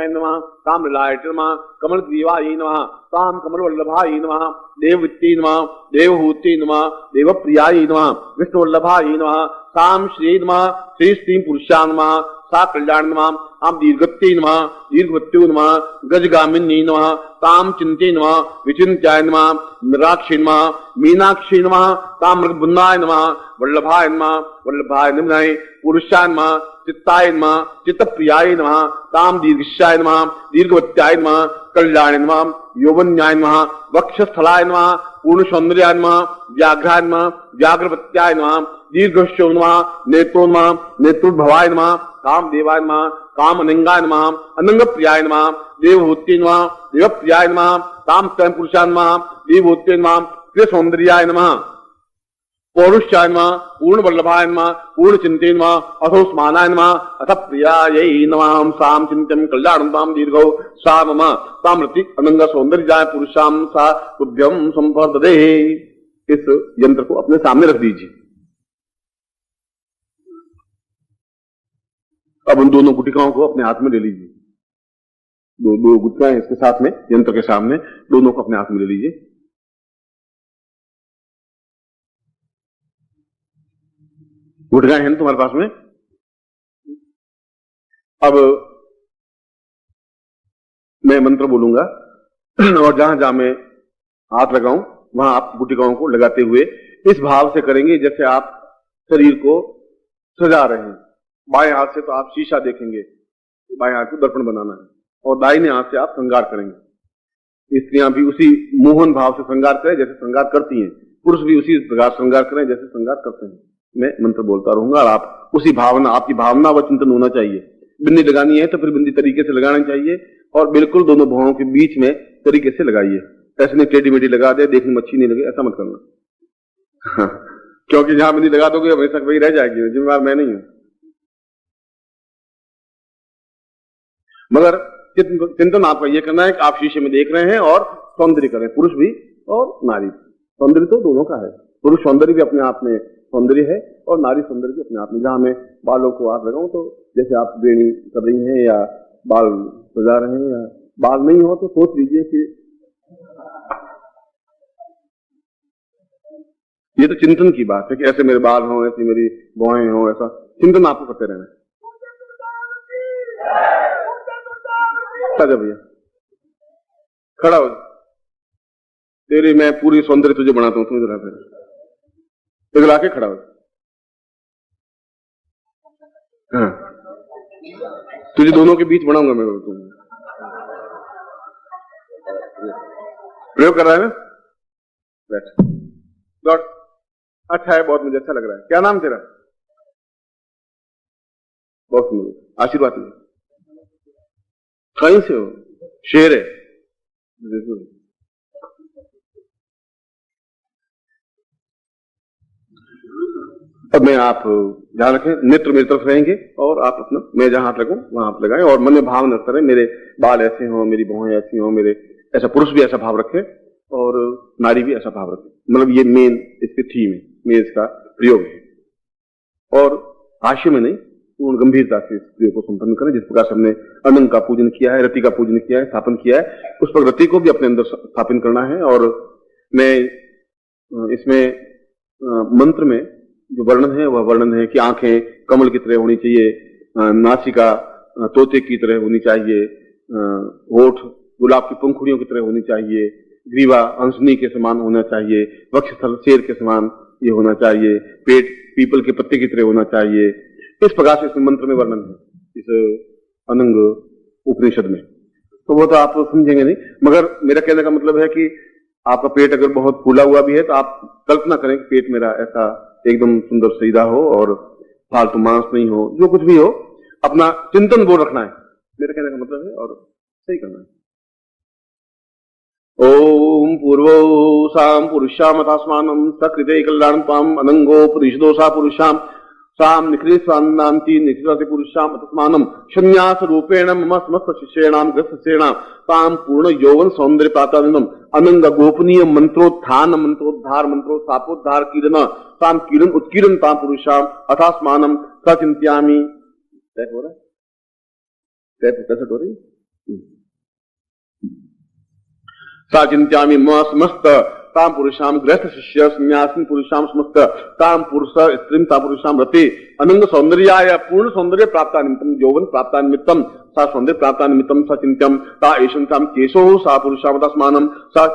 नमः, ताम्रलायटे नमः, कमलग्रीवाय नमः, ताम कमलवल्लभाय नमः, देववित्ते नमः, देवहूते नमः, देवप्रियाय नमः, विष्णुवल्लभाय नमः, ताम श्री नमः, श्री स्त्री पुरुषा नमः, सा कल्याण नमः, आम दीर्घत्ते नमः, दीर्घवत्यो नमः, गजगामिनी नमः, ताम चिंते नमः, विचिन्त्याय नमः, मीनाक्षी नमः, मीनाक्षी नमः, ताम मृगबुन्नाय नमः, वल्लभाय नमः, वल्लभाय नमः, पुरुषाय नमः, चित्ताय नमः, चित्तप्रियाय नमः, ताम दीर्घश्याय नमः, दीर्घवत्याय नमः, कल्याण नमः, यौवन्याय नमः, वक्षस्थलाय नमः, पूर्ण सौंदर्याय नमः, व्याघ्राय नमः, व्याघ्रवत्याय नमः, दीर्घश्यो नमः, नेत्रो नमः, नेत्रोद्भवाय नमः, काम देवाय नमः, काम अनंगाय नमः, अनंग प्रियाय नमः, देवहूते नमः, देवप्रियाय नमः, ताम स्वयं पुरुषाय नमः, देवहूते नमः, प्रिय सौंदर्याय नमः, पौरुषाय नमः, पूर्ण वल्लभाय नमः, पूर्ण चिंते नमः, अथोस्मानाय नमः, अथ प्रियायै नमः, साम चिंतन कल्याणं ताम दीर्घौ सा मम तामृति अनंग सौंदर्याय पुरुषाम सा तुभ्यम संवर्धते। इस यंत्र को अपने सामने रख दीजिए। अब उन दोनों गुटिकाओं को अपने हाथ में ले लीजिए। दो गुटिकाएं इसके साथ में, यंत्र के सामने, दोनों को अपने हाथ में ले लीजिए। गुटिकाएं हैं तुम्हारे पास में। अब मैं मंत्र बोलूंगा और जहां जहां मैं हाथ लगाऊं वहां आप गुटिकाओं को लगाते हुए इस भाव से करेंगे जैसे आप शरीर को सजा रहे हैं। बाएं हाथ से तो आप शीशा देखेंगे, बाएं हाथ को दर्पण बनाना है, और दाहिने हाथ से आप श्रृंगार करेंगे। स्त्रियां भी उसी मोहन भाव से श्रृंगार करें जैसे श्रृंगार करती हैं, पुरुष भी उसी प्रकार श्रृंगार करें जैसे श्रृंगार करते हैं। मैं मंत्र बोलता रहूंगा और आप उसी भावना, आपकी भावना व चिंतन होना चाहिए। बिंदी लगानी है तो फिर बिंदी तरीके से लगाना चाहिए और बिल्कुल दोनों भावों के बीच में तरीके से लगाइए। ऐसे नहीं टेढ़ी मेढ़ी लगा दे, देखने में अच्छी नहीं लगे, ऐसा मत करना। क्योंकि जहां बिंदी लगा दोगे हमेशा वही रह जाएगी, जिम्मेवार मैं नहीं हूं। मगर चिंतन आपका यह करना है कि आप शीशे में देख रहे हैं और सौंदर्य करें, पुरुष भी और नारी। सौंदर्य तो दोनों का है, पुरुष सौंदर्य भी अपने आप में सौंदर्य है और नारी सौंदर्य भी अपने आप में। जहां मैं बालों को हाथ लगाऊं तो जैसे आप बेणी कर रही हैं या बाल सजा रहे हैं, या बाल नहीं हो तो सोच लीजिए कि ये तो चिंतन की बात है कि ऐसे मेरे बाल हों, ऐसी मेरी भौहें हों, ऐसा चिंतन आपको करते रहना है। सजा भैया खड़ा हो, तेरी मैं पूरी सौंदर्य तुझे बनाता हूं, तुझे फिर इधर आके खड़ा हो। हाँ, तुझे दोनों के बीच बनाऊंगा मैं। प्रयोग कर रहा है ना, बैठ लौट। अच्छा है, बहुत मुझे अच्छा लग रहा है। क्या नाम तेरा? बहुत सुंदर, आशीर्वाद में। कहीं से हो? शेर है। अब मैं, आप ध्यान रखें, नेत्र मेरी तरफ रहेंगे और आप अपना, मैं जहां हाथ लगूं वहां आप लगाएं और मन में भाव न करें मेरे बाल ऐसे हों, मेरी भौहें ऐसी हों, मेरे ऐसा। पुरुष भी ऐसा भाव रखे और नारी भी ऐसा भाव रखे। मतलब ये मेन इसकी थीम है, मेन इसका प्रयोग है। और हास्य में नहीं, पूर्ण गंभीरता से इस प्रयोग को संपन्न करें। जिस प्रकार से हमने अनंग का पूजन किया है, रति का पूजन किया है, स्थापन किया है, उस पर रति को भी अपने अंदर स्थापन करना है। और मैं इसमें मंत्र में जो वर्णन है वह वर्णन है कि आंखें कमल की तरह होनी चाहिए, नासिका तोते की तरह होनी चाहिए, होठ गुलाब की पंखुड़ियों की तरह होनी चाहिए, ग्रीवा हंसनी के समान होना चाहिए, वक्षस्थल शेर के समान ये होना चाहिए, पेट पीपल के पत्ते की तरह होना चाहिए। इस प्रकार से इस मंत्र में वर्णन है, इस अनंग उपनिषद में। तो वो तो आप समझेंगे नहीं, मगर मेरा कहने का मतलब है कि आपका पेट अगर बहुत फूला हुआ भी है तो आप कल्पना करें कि पेट मेरा ऐसा एकदम सुंदर सीधा हो और फालतू मांस नहीं हो, जो कुछ भी हो, अपना चिंतन वो रखना है, मेरे कहने का मतलब है, और सही करना है। ओम पूर्वो साम पुरुषाम अथास्मानं सकृते कल्याणं त्वाम अनंगो पुरुषदोषा पुरुषाम साम निकृष्टान्नांति निकृष्टाति पुरुषाम अथस्मानं संन्यास रूपेण मम समस्त शिष्येणाम ग्रस्तसेणाम ताम पूर्ण यौवन सौंदर्य प्राप्तानंदम अनंग गोपनीय मंत्रोत्थान मंत्रोद्धार मंत्रोत्थापोद्धार कीर्तन ताम कीर्तन उत्कीर्तन ताम पुरुषाम अथास्मानं सचिंत्यामि। टैप हो रहा है, टैप कैसे हो रही है? साचिंत्यामि म समस्त ताम पुरुषाम गृहस्थ शिष्य संन्यासिन पुरुषाम समस्त ताम पुरुष स्त्रीम ता पुरुषाम रते अनंग सौंदर्याय पूर्ण सौंदर्य प्राप्ता निमित्तम यौवन प्राप्ता निमित्तम सा सौंदर्य प्राप्ता निमित्तम सा चिंत्यम ता एषं ताम केशो सा पुरुषाम तस्मानं सा।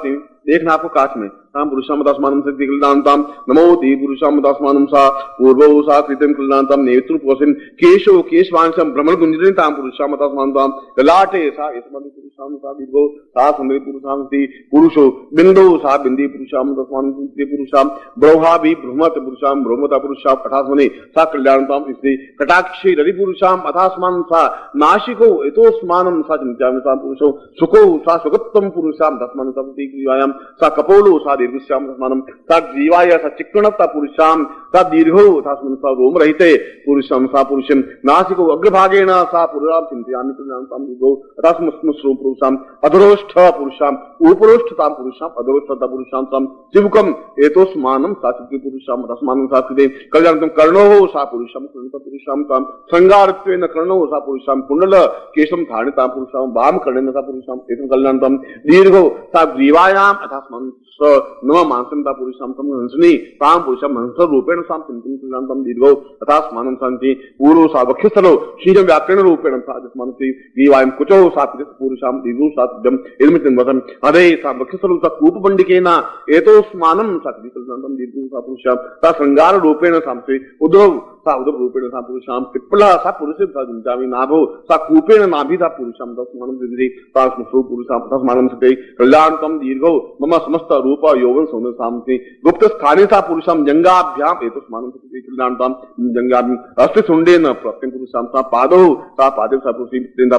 देखना आपको काच में, ताम पुरुषाम तस्मानं सति कल्याणताम नमोति पुरुषाम तस्मानं सा पूर्वो सा कृतं कल्याणताम नेत्रु पोषण केशो केशवांशम भ्रमण गुंजन ताम पुरुषाम तस्मानं ललाटे सा इसमदि पुरुषाम सा दीर्घो सा सुंदरी पुरुषाम ति पुरुषो बिंदो सा बिंदी पुरुषाम तस्मानं पुरुषाम ब्रह्माभि ब्रह्मत पुरुषाम ब्रह्मता पुरुषाम अथास्मने सा कल्याणताम स्त्री कटाक्षे रवि पुरुषाम अथास्मानं सा नाशिको एतोस्मानं सा चिंत्यामि सा पुरुषो सुको सा सुगत्तम पुरुषाम तस्मानं सा क्रियायाम सा कपोलो सा दीर्घश्याम तस्मानं सा जीवाय सा चिक्कणता पुरुषाम सा दीर्घो यथास्मन् सा रोम रहते पुरुषम सा पुरुषम नासिको अग्रभागेण सा पुरुषाम चिंतयामि तदान्तं दीर्घो यथास्मन् श्रोम पुरुषाम अधरोष्ठ पुरुषाम उपरोष्ठताम पुरुषाम अधरोष्ठता पुरुषाम सम शिवकम एतोस्मानं सात्विक पुरुषाम रसमानं सात्विके कल्याणं कर्णो सा पुरुषाम कर्णता पुरुषाम ताम श्रृंगारत्वेन कर्णो सा पुरुषाम कुंडल केशम धारणता पुरुषाम वाम कर्णेन सा पुरुषाम एतं कल्याणं दीर्घो सा ग्रीवायाम यथास्मन् स नम मांसंता पुरुषाम तम हंसनी ताम पुरुषाम हंस रूपेण साम चिंतन कल्याणं दीर्घो यथास्मानं शांति पूर्व सा वक्षस्थलो शीलं व्याकरण रूपेण सा जस्मानति ग्रीवायाम कुचो सा पुरुषाम दीर्घो सा जम इदमितं वदन अदे सा वक्षस्थलो सा कूपबंडिकेन एतोस्मानं सा कल्याणं दीर्घो सा पुरुषाम सा श्रृंगार रूपेण सामते उद्धव सा उदर रूपेण सा पुरुषाम पिप्पला सा पुरुषे सा जिंचामि नाभो सा कूपेण नाभि सा पुरुषाम तस्मानं दीर्घे सा स्मसो पुरुषाम तस्मानं सते कल्याणं दीर्घो मम समस्त रूप यौवन सौंदर्य सामते गुप्त स्थाने सा पुरुषाम जंगाभ्याम एतस्मानं सते कल्याणं जंगाभि अस्ति सुंडेन प्रत्यं पुरुषाम सा पादो सा पादे सा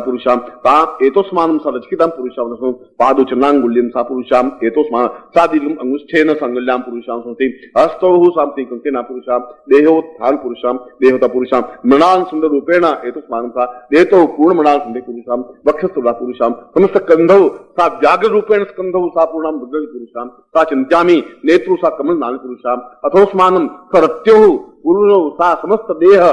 पुरुषाम ता एतस्मानं सा रचकितं पुरुषाम पादो चन्नांगुल्यं सा पुरुषाम एतस्मानं सा दीर्घं अंगुष्ठेन संगल्यां पुरुषाम सते हस्तौ सामते कंकेन पुरुषाम देहोत्थान पुरुषाम देहता पुरुषाम मृणाल सुंदर रूपेण एतस्मानं सा देतो पूर्ण मृणाल सुंदर पुरुषाम वक्षस्थला पुरुषाम समस्त कंधौ सा व्याघ्र रूपेण स्कंधौ सा पूर्णाम बुद्धि पुरुषाम सा चिंत्यामि नेत्रु सा कमल नाल पुरुषाम अथोस्मानं सरत्यो पुरुषो सा समस्त देह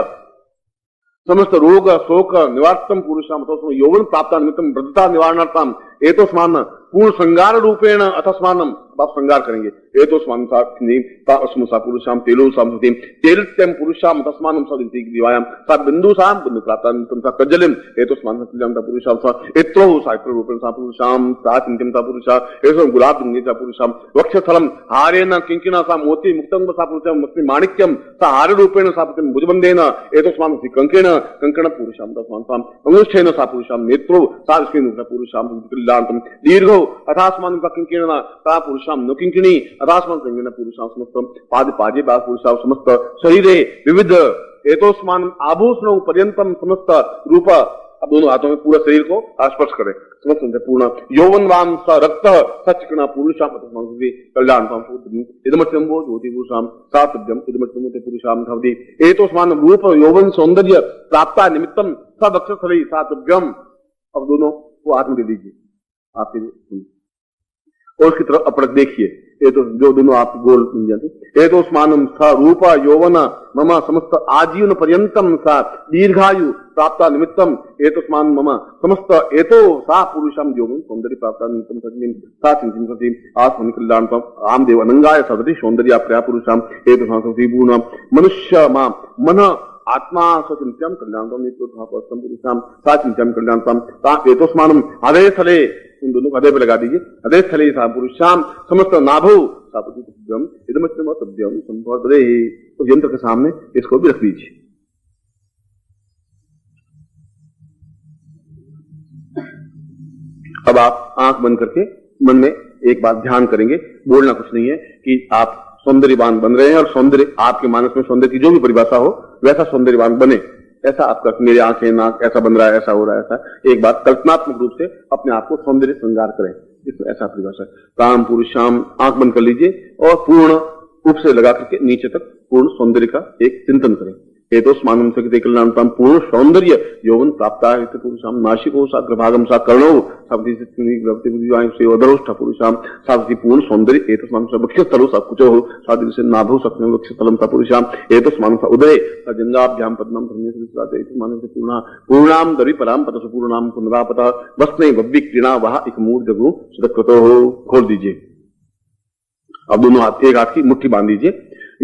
समस्त रोग शोक निवार्तम पुरुषाम अथवा यौवन प्राप्त निमित्तम वृद्धता निवारणार्थम एतोस्मान पूर्ण श्रृंगार रूपेण अथस्मानम आप श्रृंगार करेंगे एतोस्मान सा पुरुषाम तेलो सामते तेलत्यम पुरुषाम अथस्मानम सा दिवायाम सा बिंदुसाम बिंदु प्राप्त निमित्तम सा कज्जलिम एतोस्मान सा पुरुषाम सा इत्रो सा इत्र रूपेण सा पुरुषाम सा चिंतम सा पुरुषा एतोस्म गुलाब गंगे सा पुरुषाम वक्षस्थलम हारेन किंकिना सा मोती मुक्तंग सा पुरुषाम मुक्ति माणिक्यम सा हार रूपेण सा भुजबंधेन एतोस्मान कंकेण कंकण पुरुषाम तस्मान् साम अंगुष्ठेन सा पुरुषाम नेत्रो सा पुरुषाम कल्याणं दीर्घो अथास्मानं सा किंकिणेन सा पुरुषाम न किंकिणी अथास्मानं किंकिणेन पुरुषाम समस्त पाद पाजे बा पुरुषाम समस्त शरीरे विविध एतोस्मानं आभूषणों पर्यंतम समस्त रूप। अब दोनों हाथों में पूरा शरीर को स्पर्श करें समस्त पूर्ण यौवनवान स रक्त सचिकना पुरुषाम कल्याणं इदमत्यंबो ज्योति पुरुषाम सातव्यम इदमत्यंबो पुरुषाम भवति एतोस्मानं रूप यौवन सौंदर्य प्राप्ता निमित्तम स वक्षस्थले सातव्यम। अब दोनों को हाथ में दे दीजिए आपके और उसकी तरफ अपरक देखिए ये तो जो दोनों आप गोल मिल जाते एतोस्मानं स रूप यौवन मम समस्त आजीवन पर्यंतम सा दीर्घायु प्राप्ता निमित्तम एतस्मान् मम समस्त एतो सा पुरुषाम यौवन सौंदर्य प्राप्ता निमित्तम सज्ञं सा चिंतन सति आत्मनि कल्याणं आमदेव अनंगाय सदति सौंदर्य प्रिया पुरुषाम एतस्मान् पूर्ण मनुष्य मां मन आत्मा स्वचिंत्यम कल्याणं नित्योत्थापस्तम पुरुषाम सा चिंत्यम कल्याणं ता एतस्मानं हृदय स्थले इन दोनों को हृदय पे लगा दीजिए हृदय स्थले सा पुरुषाम समस्त नाभो सा पुरुषम इदमत्यम सद्यम संभवदे तो यंत्र के सामने इसको भी रख दीजिए। अब आप आंख बंद करके मन में एक बात ध्यान करेंगे, बोलना कुछ नहीं है कि आप सौंदर्यवान बन रहे हैं और सौंदर्य आपके मानस में सौंदर्य की जो भी परिभाषा हो वैसा सौंदर्यवान बने, ऐसा आपका मेरे आंखें नाक ऐसा बन रहा है, ऐसा हो रहा है, ऐसा एक बात कल्पनात्मक रूप से अपने आप को सौंदर्य श्रृंगार करें, इसमें ऐसा परिभाषा काम पुरुषाम। आंख बंद कर लीजिए और पूर्ण रूप से लगा करके नीचे तक पूर्ण सौंदर्य का एक चिंतन करें। एतोस्मानं सकृते कल्याणं पूर्ण सौंदर्य यौवन प्राप्ता है पुरुषाम नाशिको सा अग्रभागम सा कर्णो अधरोष्ठ पुरुषाम साधि पूर्ण सौंदर्य एतस्मानं सा वक्षस्थलो सा कुचो साधि से नाभो सक्ने वक्षस्थलं सा पुरुषाम एतस्मानं सा उदरे सा जंगाभ्याम पद्मं धर्मेश्वराते एतस्मानं से पूर्णाम दरिपराम पतसु पूर्णाम पुनरापता वस्ने वव्विक्रीणा वह एक मूर्धगु सदकृतो खोल दीजिए। अब दोनों हाथ एक हाथ की मुट्ठी बांध दीजिए।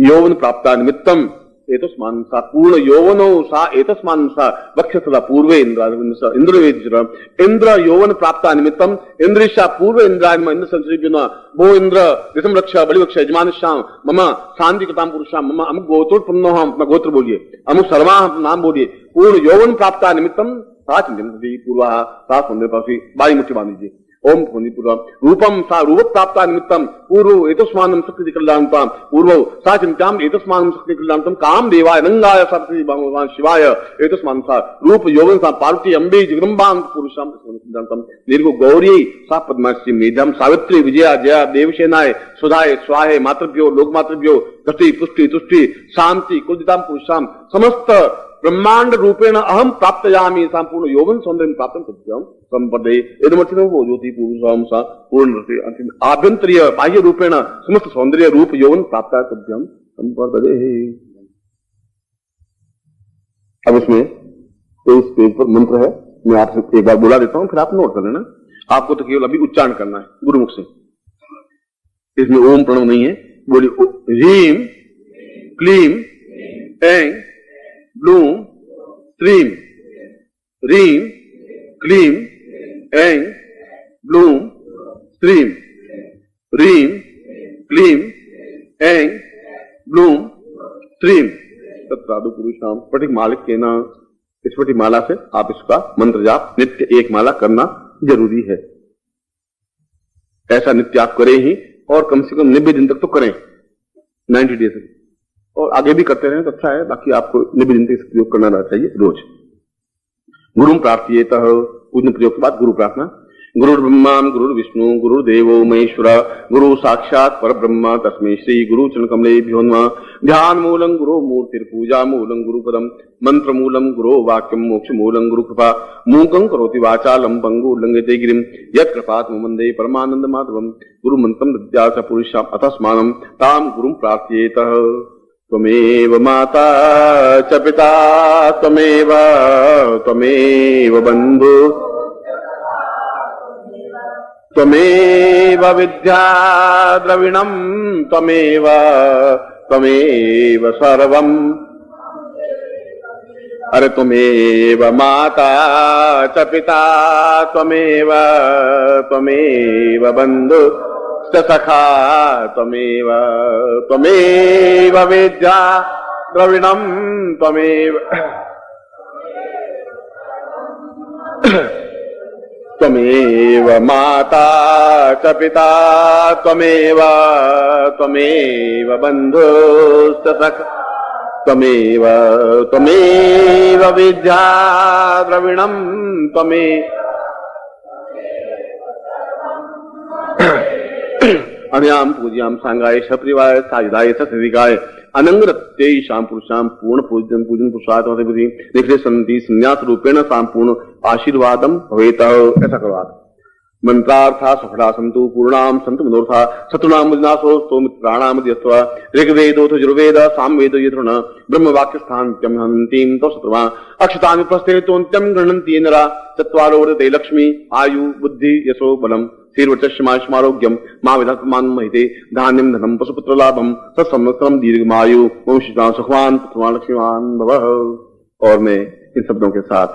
यौवन प्राप्ता निमित्तम एतस्मान् सा पूर्ण यौवनो सा एतस्मान् सा वक्षस्थला पूर्वे इंद्रवेदिचर इंद्र यौवन प्राप्ता निमित्तम इंद्रिशा पूर्व इंद्रायम इंद्र संसर्जना भो इंद्र ऋतम रक्षा बलिवक्ष यजमानश्याम मम शांति कृताम पुरुषाम मम अमुक गोत्रोत्पन्नो हम अपना गोत्र बोलिए अमुक सर्वा नाम बोलिए पूर्ण यौवन प्राप्ता निमित्तम सा चिंतन पूर्वा सा सौंदर्य पासी बाई मुट्ठी बांध दीजिए। ओम ध्वनि पूर्वम रूपम सा रूप प्राप्ता निमित्तम पूर्व एतस्मानं शक्ति कल्याणताम पूर्व सा चिंताम एतस्मानं शक्ति कल्याणतम काम देवाय नंगाय सरस्वती भगवान शिवाय एतस्मानं सा रूप यौवन सा पार्वती अंबे जगदम्बां पुरुषाम कल्याणतम दीर्घ गौरी सा पद्माश्री मेधम सावित्री विजया जया देवसेनाय सुधाय स्वाहे मातृभ्यो लोकमातृभ्यो गति पुष्टि तुष्टि शांति कुलजिताम पुरुषाम समस्त ब्रह्मांड रूपेण अहम प्राप्तयामि संपूर्ण यौवन सौंदर्य प्राप्त सत्यम संपदे यदमर्थिनो वो ज्योति पुरुषाम सा पूर्ण आभ्यंतरीय बाह्य रूपेण समस्त सौंदर्य रूप यौवन प्राप्त सत्यम संपदे। अब इसमें इस पेज पर मंत्र है, मैं आपसे एक बार बोला देता हूं, फिर आप नोट कर लेना। आपको तो केवल अभी उच्चारण करना है गुरुमुख से, इसमें ओम प्रणव नहीं है। बोलिए ह्रीम क्लीम ऐं ब्लूम श्रीम ह्रीम क्लीम ऐं ब्लूम श्रीम ह्रीम क्लीम ऐं ब्लूम श्रीम तत्साधु पुरुषाम स्फटिक मालिक के ना। स्फटिक माला से आप इसका मंत्र जाप नित्य एक माला करना जरूरी है। ऐसा नित्य आप करें ही, और कम से कम 90 दिन तक तो करें, 90 डेज, और आगे भी करते रहें तो अच्छा है। बाकी आपको 90 दिन तक प्रयोग करना चाहिए रोज। गुरु प्रार्थयेत, पूजन प्रयोग के बाद गुरु प्रार्थना। गुरुर् ब्रह्मा गुरुर्विष्णु गुरुर्देवो महेश्वर गुरु साक्षात पर ब्रह्म तस्मै श्री गुरु चरण कमलेभ्यो नमः। ध्यान मूलं गुरु मूर्तिर्पूजा मूलं गुरुपदम मंत्र मूलं गुरु वाक्यम मोक्ष मूलं गुरु कृपा मूकं करोति वाचालं पंगु उल्लंघयते गिरिं यत्कृपात् वन्दे परमानंद माधवम। गुरु मंत्रं दद्यात् पुरुषाम् अतस्मानं तां गुरुं प्रार्थयेत। त्वमेव माता च पिता त्वमेव बन्धु त्वमेव विद्या द्रविणं त्वमेव सर्वम्। अरे त्वमेव माता च पिता त्वमेव बन्धु सखा त्वमेव विद्या द्रविणं त्वमेव माता च पिता त्वमेव बन्धुश्च सखा त्वमेव विद्या द्रविणं अनयाम पूज्याम सांगाय सप्रिवाय साजिदाय सत्रिकाय अनंगरत्यै शाम पुरुषाम पूर्ण पूजन पुरुषार्थ निखिले संति संन्यास रूपेण संपूर्ण आशीर्वादम भवेत। ऐसा करो आप। मंत्रार्था सफला संतु पूर्णाम संतु मनोर्था शत्रुनाम विनाशो स्तोमित्राणाम यस्वा ऋग्वेदोथ यजुर्वेद सामवेद यथुर्ण ब्रह्म वाक्य स्थान्त्यम हन्तीम तो शत्रुवा अक्षतानि प्रस्थेतोन्त्यम गृह्णन्ति नरा चत्वारो वर्धते लक्ष्मी आयु बुद्धि यशो बलम शीर्वचस्मारोग्यम मां विधात्मान महिते धान्यम धनम पशुपुत्र लाभम सत्संवत्सरम दीर्घमायु वंशिता सुखवान पुत्रवान लक्ष्मीवान भवः। और मैं इन शब्दों के साथ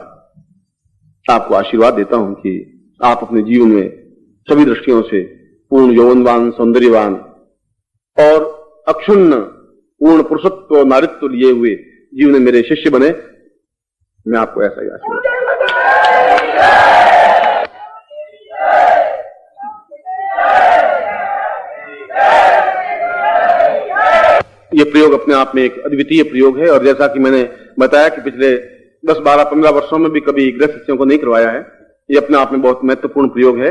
आपको आशीर्वाद देता हूं कि आप अपने जीवन में सभी दृष्टियों से पूर्ण यौवनवान सौंदर्यवान और अक्षुण्ण पूर्ण पुरुषत्व और नारित्व लिए हुए जीवन में मेरे शिष्य बने। मैं आपको ऐसा ही आशीर्वाद। ये प्रयोग अपने आप में एक अद्वितीय प्रयोग है, और जैसा कि मैंने बताया कि पिछले 10, 12, 15 वर्षों में भी कभी गृह शिष्यों को नहीं करवाया है। ये अपने आप में बहुत महत्वपूर्ण प्रयोग है,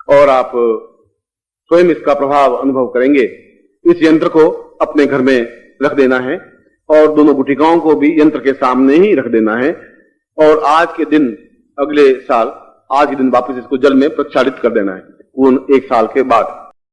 और आप स्वयं इसका प्रभाव अनुभव करेंगे। इस यंत्र को अपने घर में रख देना है, और दोनों गुटिकाओं को भी यंत्र के सामने ही रख देना है, और आज के दिन अगले साल आज के दिन वापस इसको जल में प्रक्षालित कर देना है, पूर्ण 1 साल के बाद।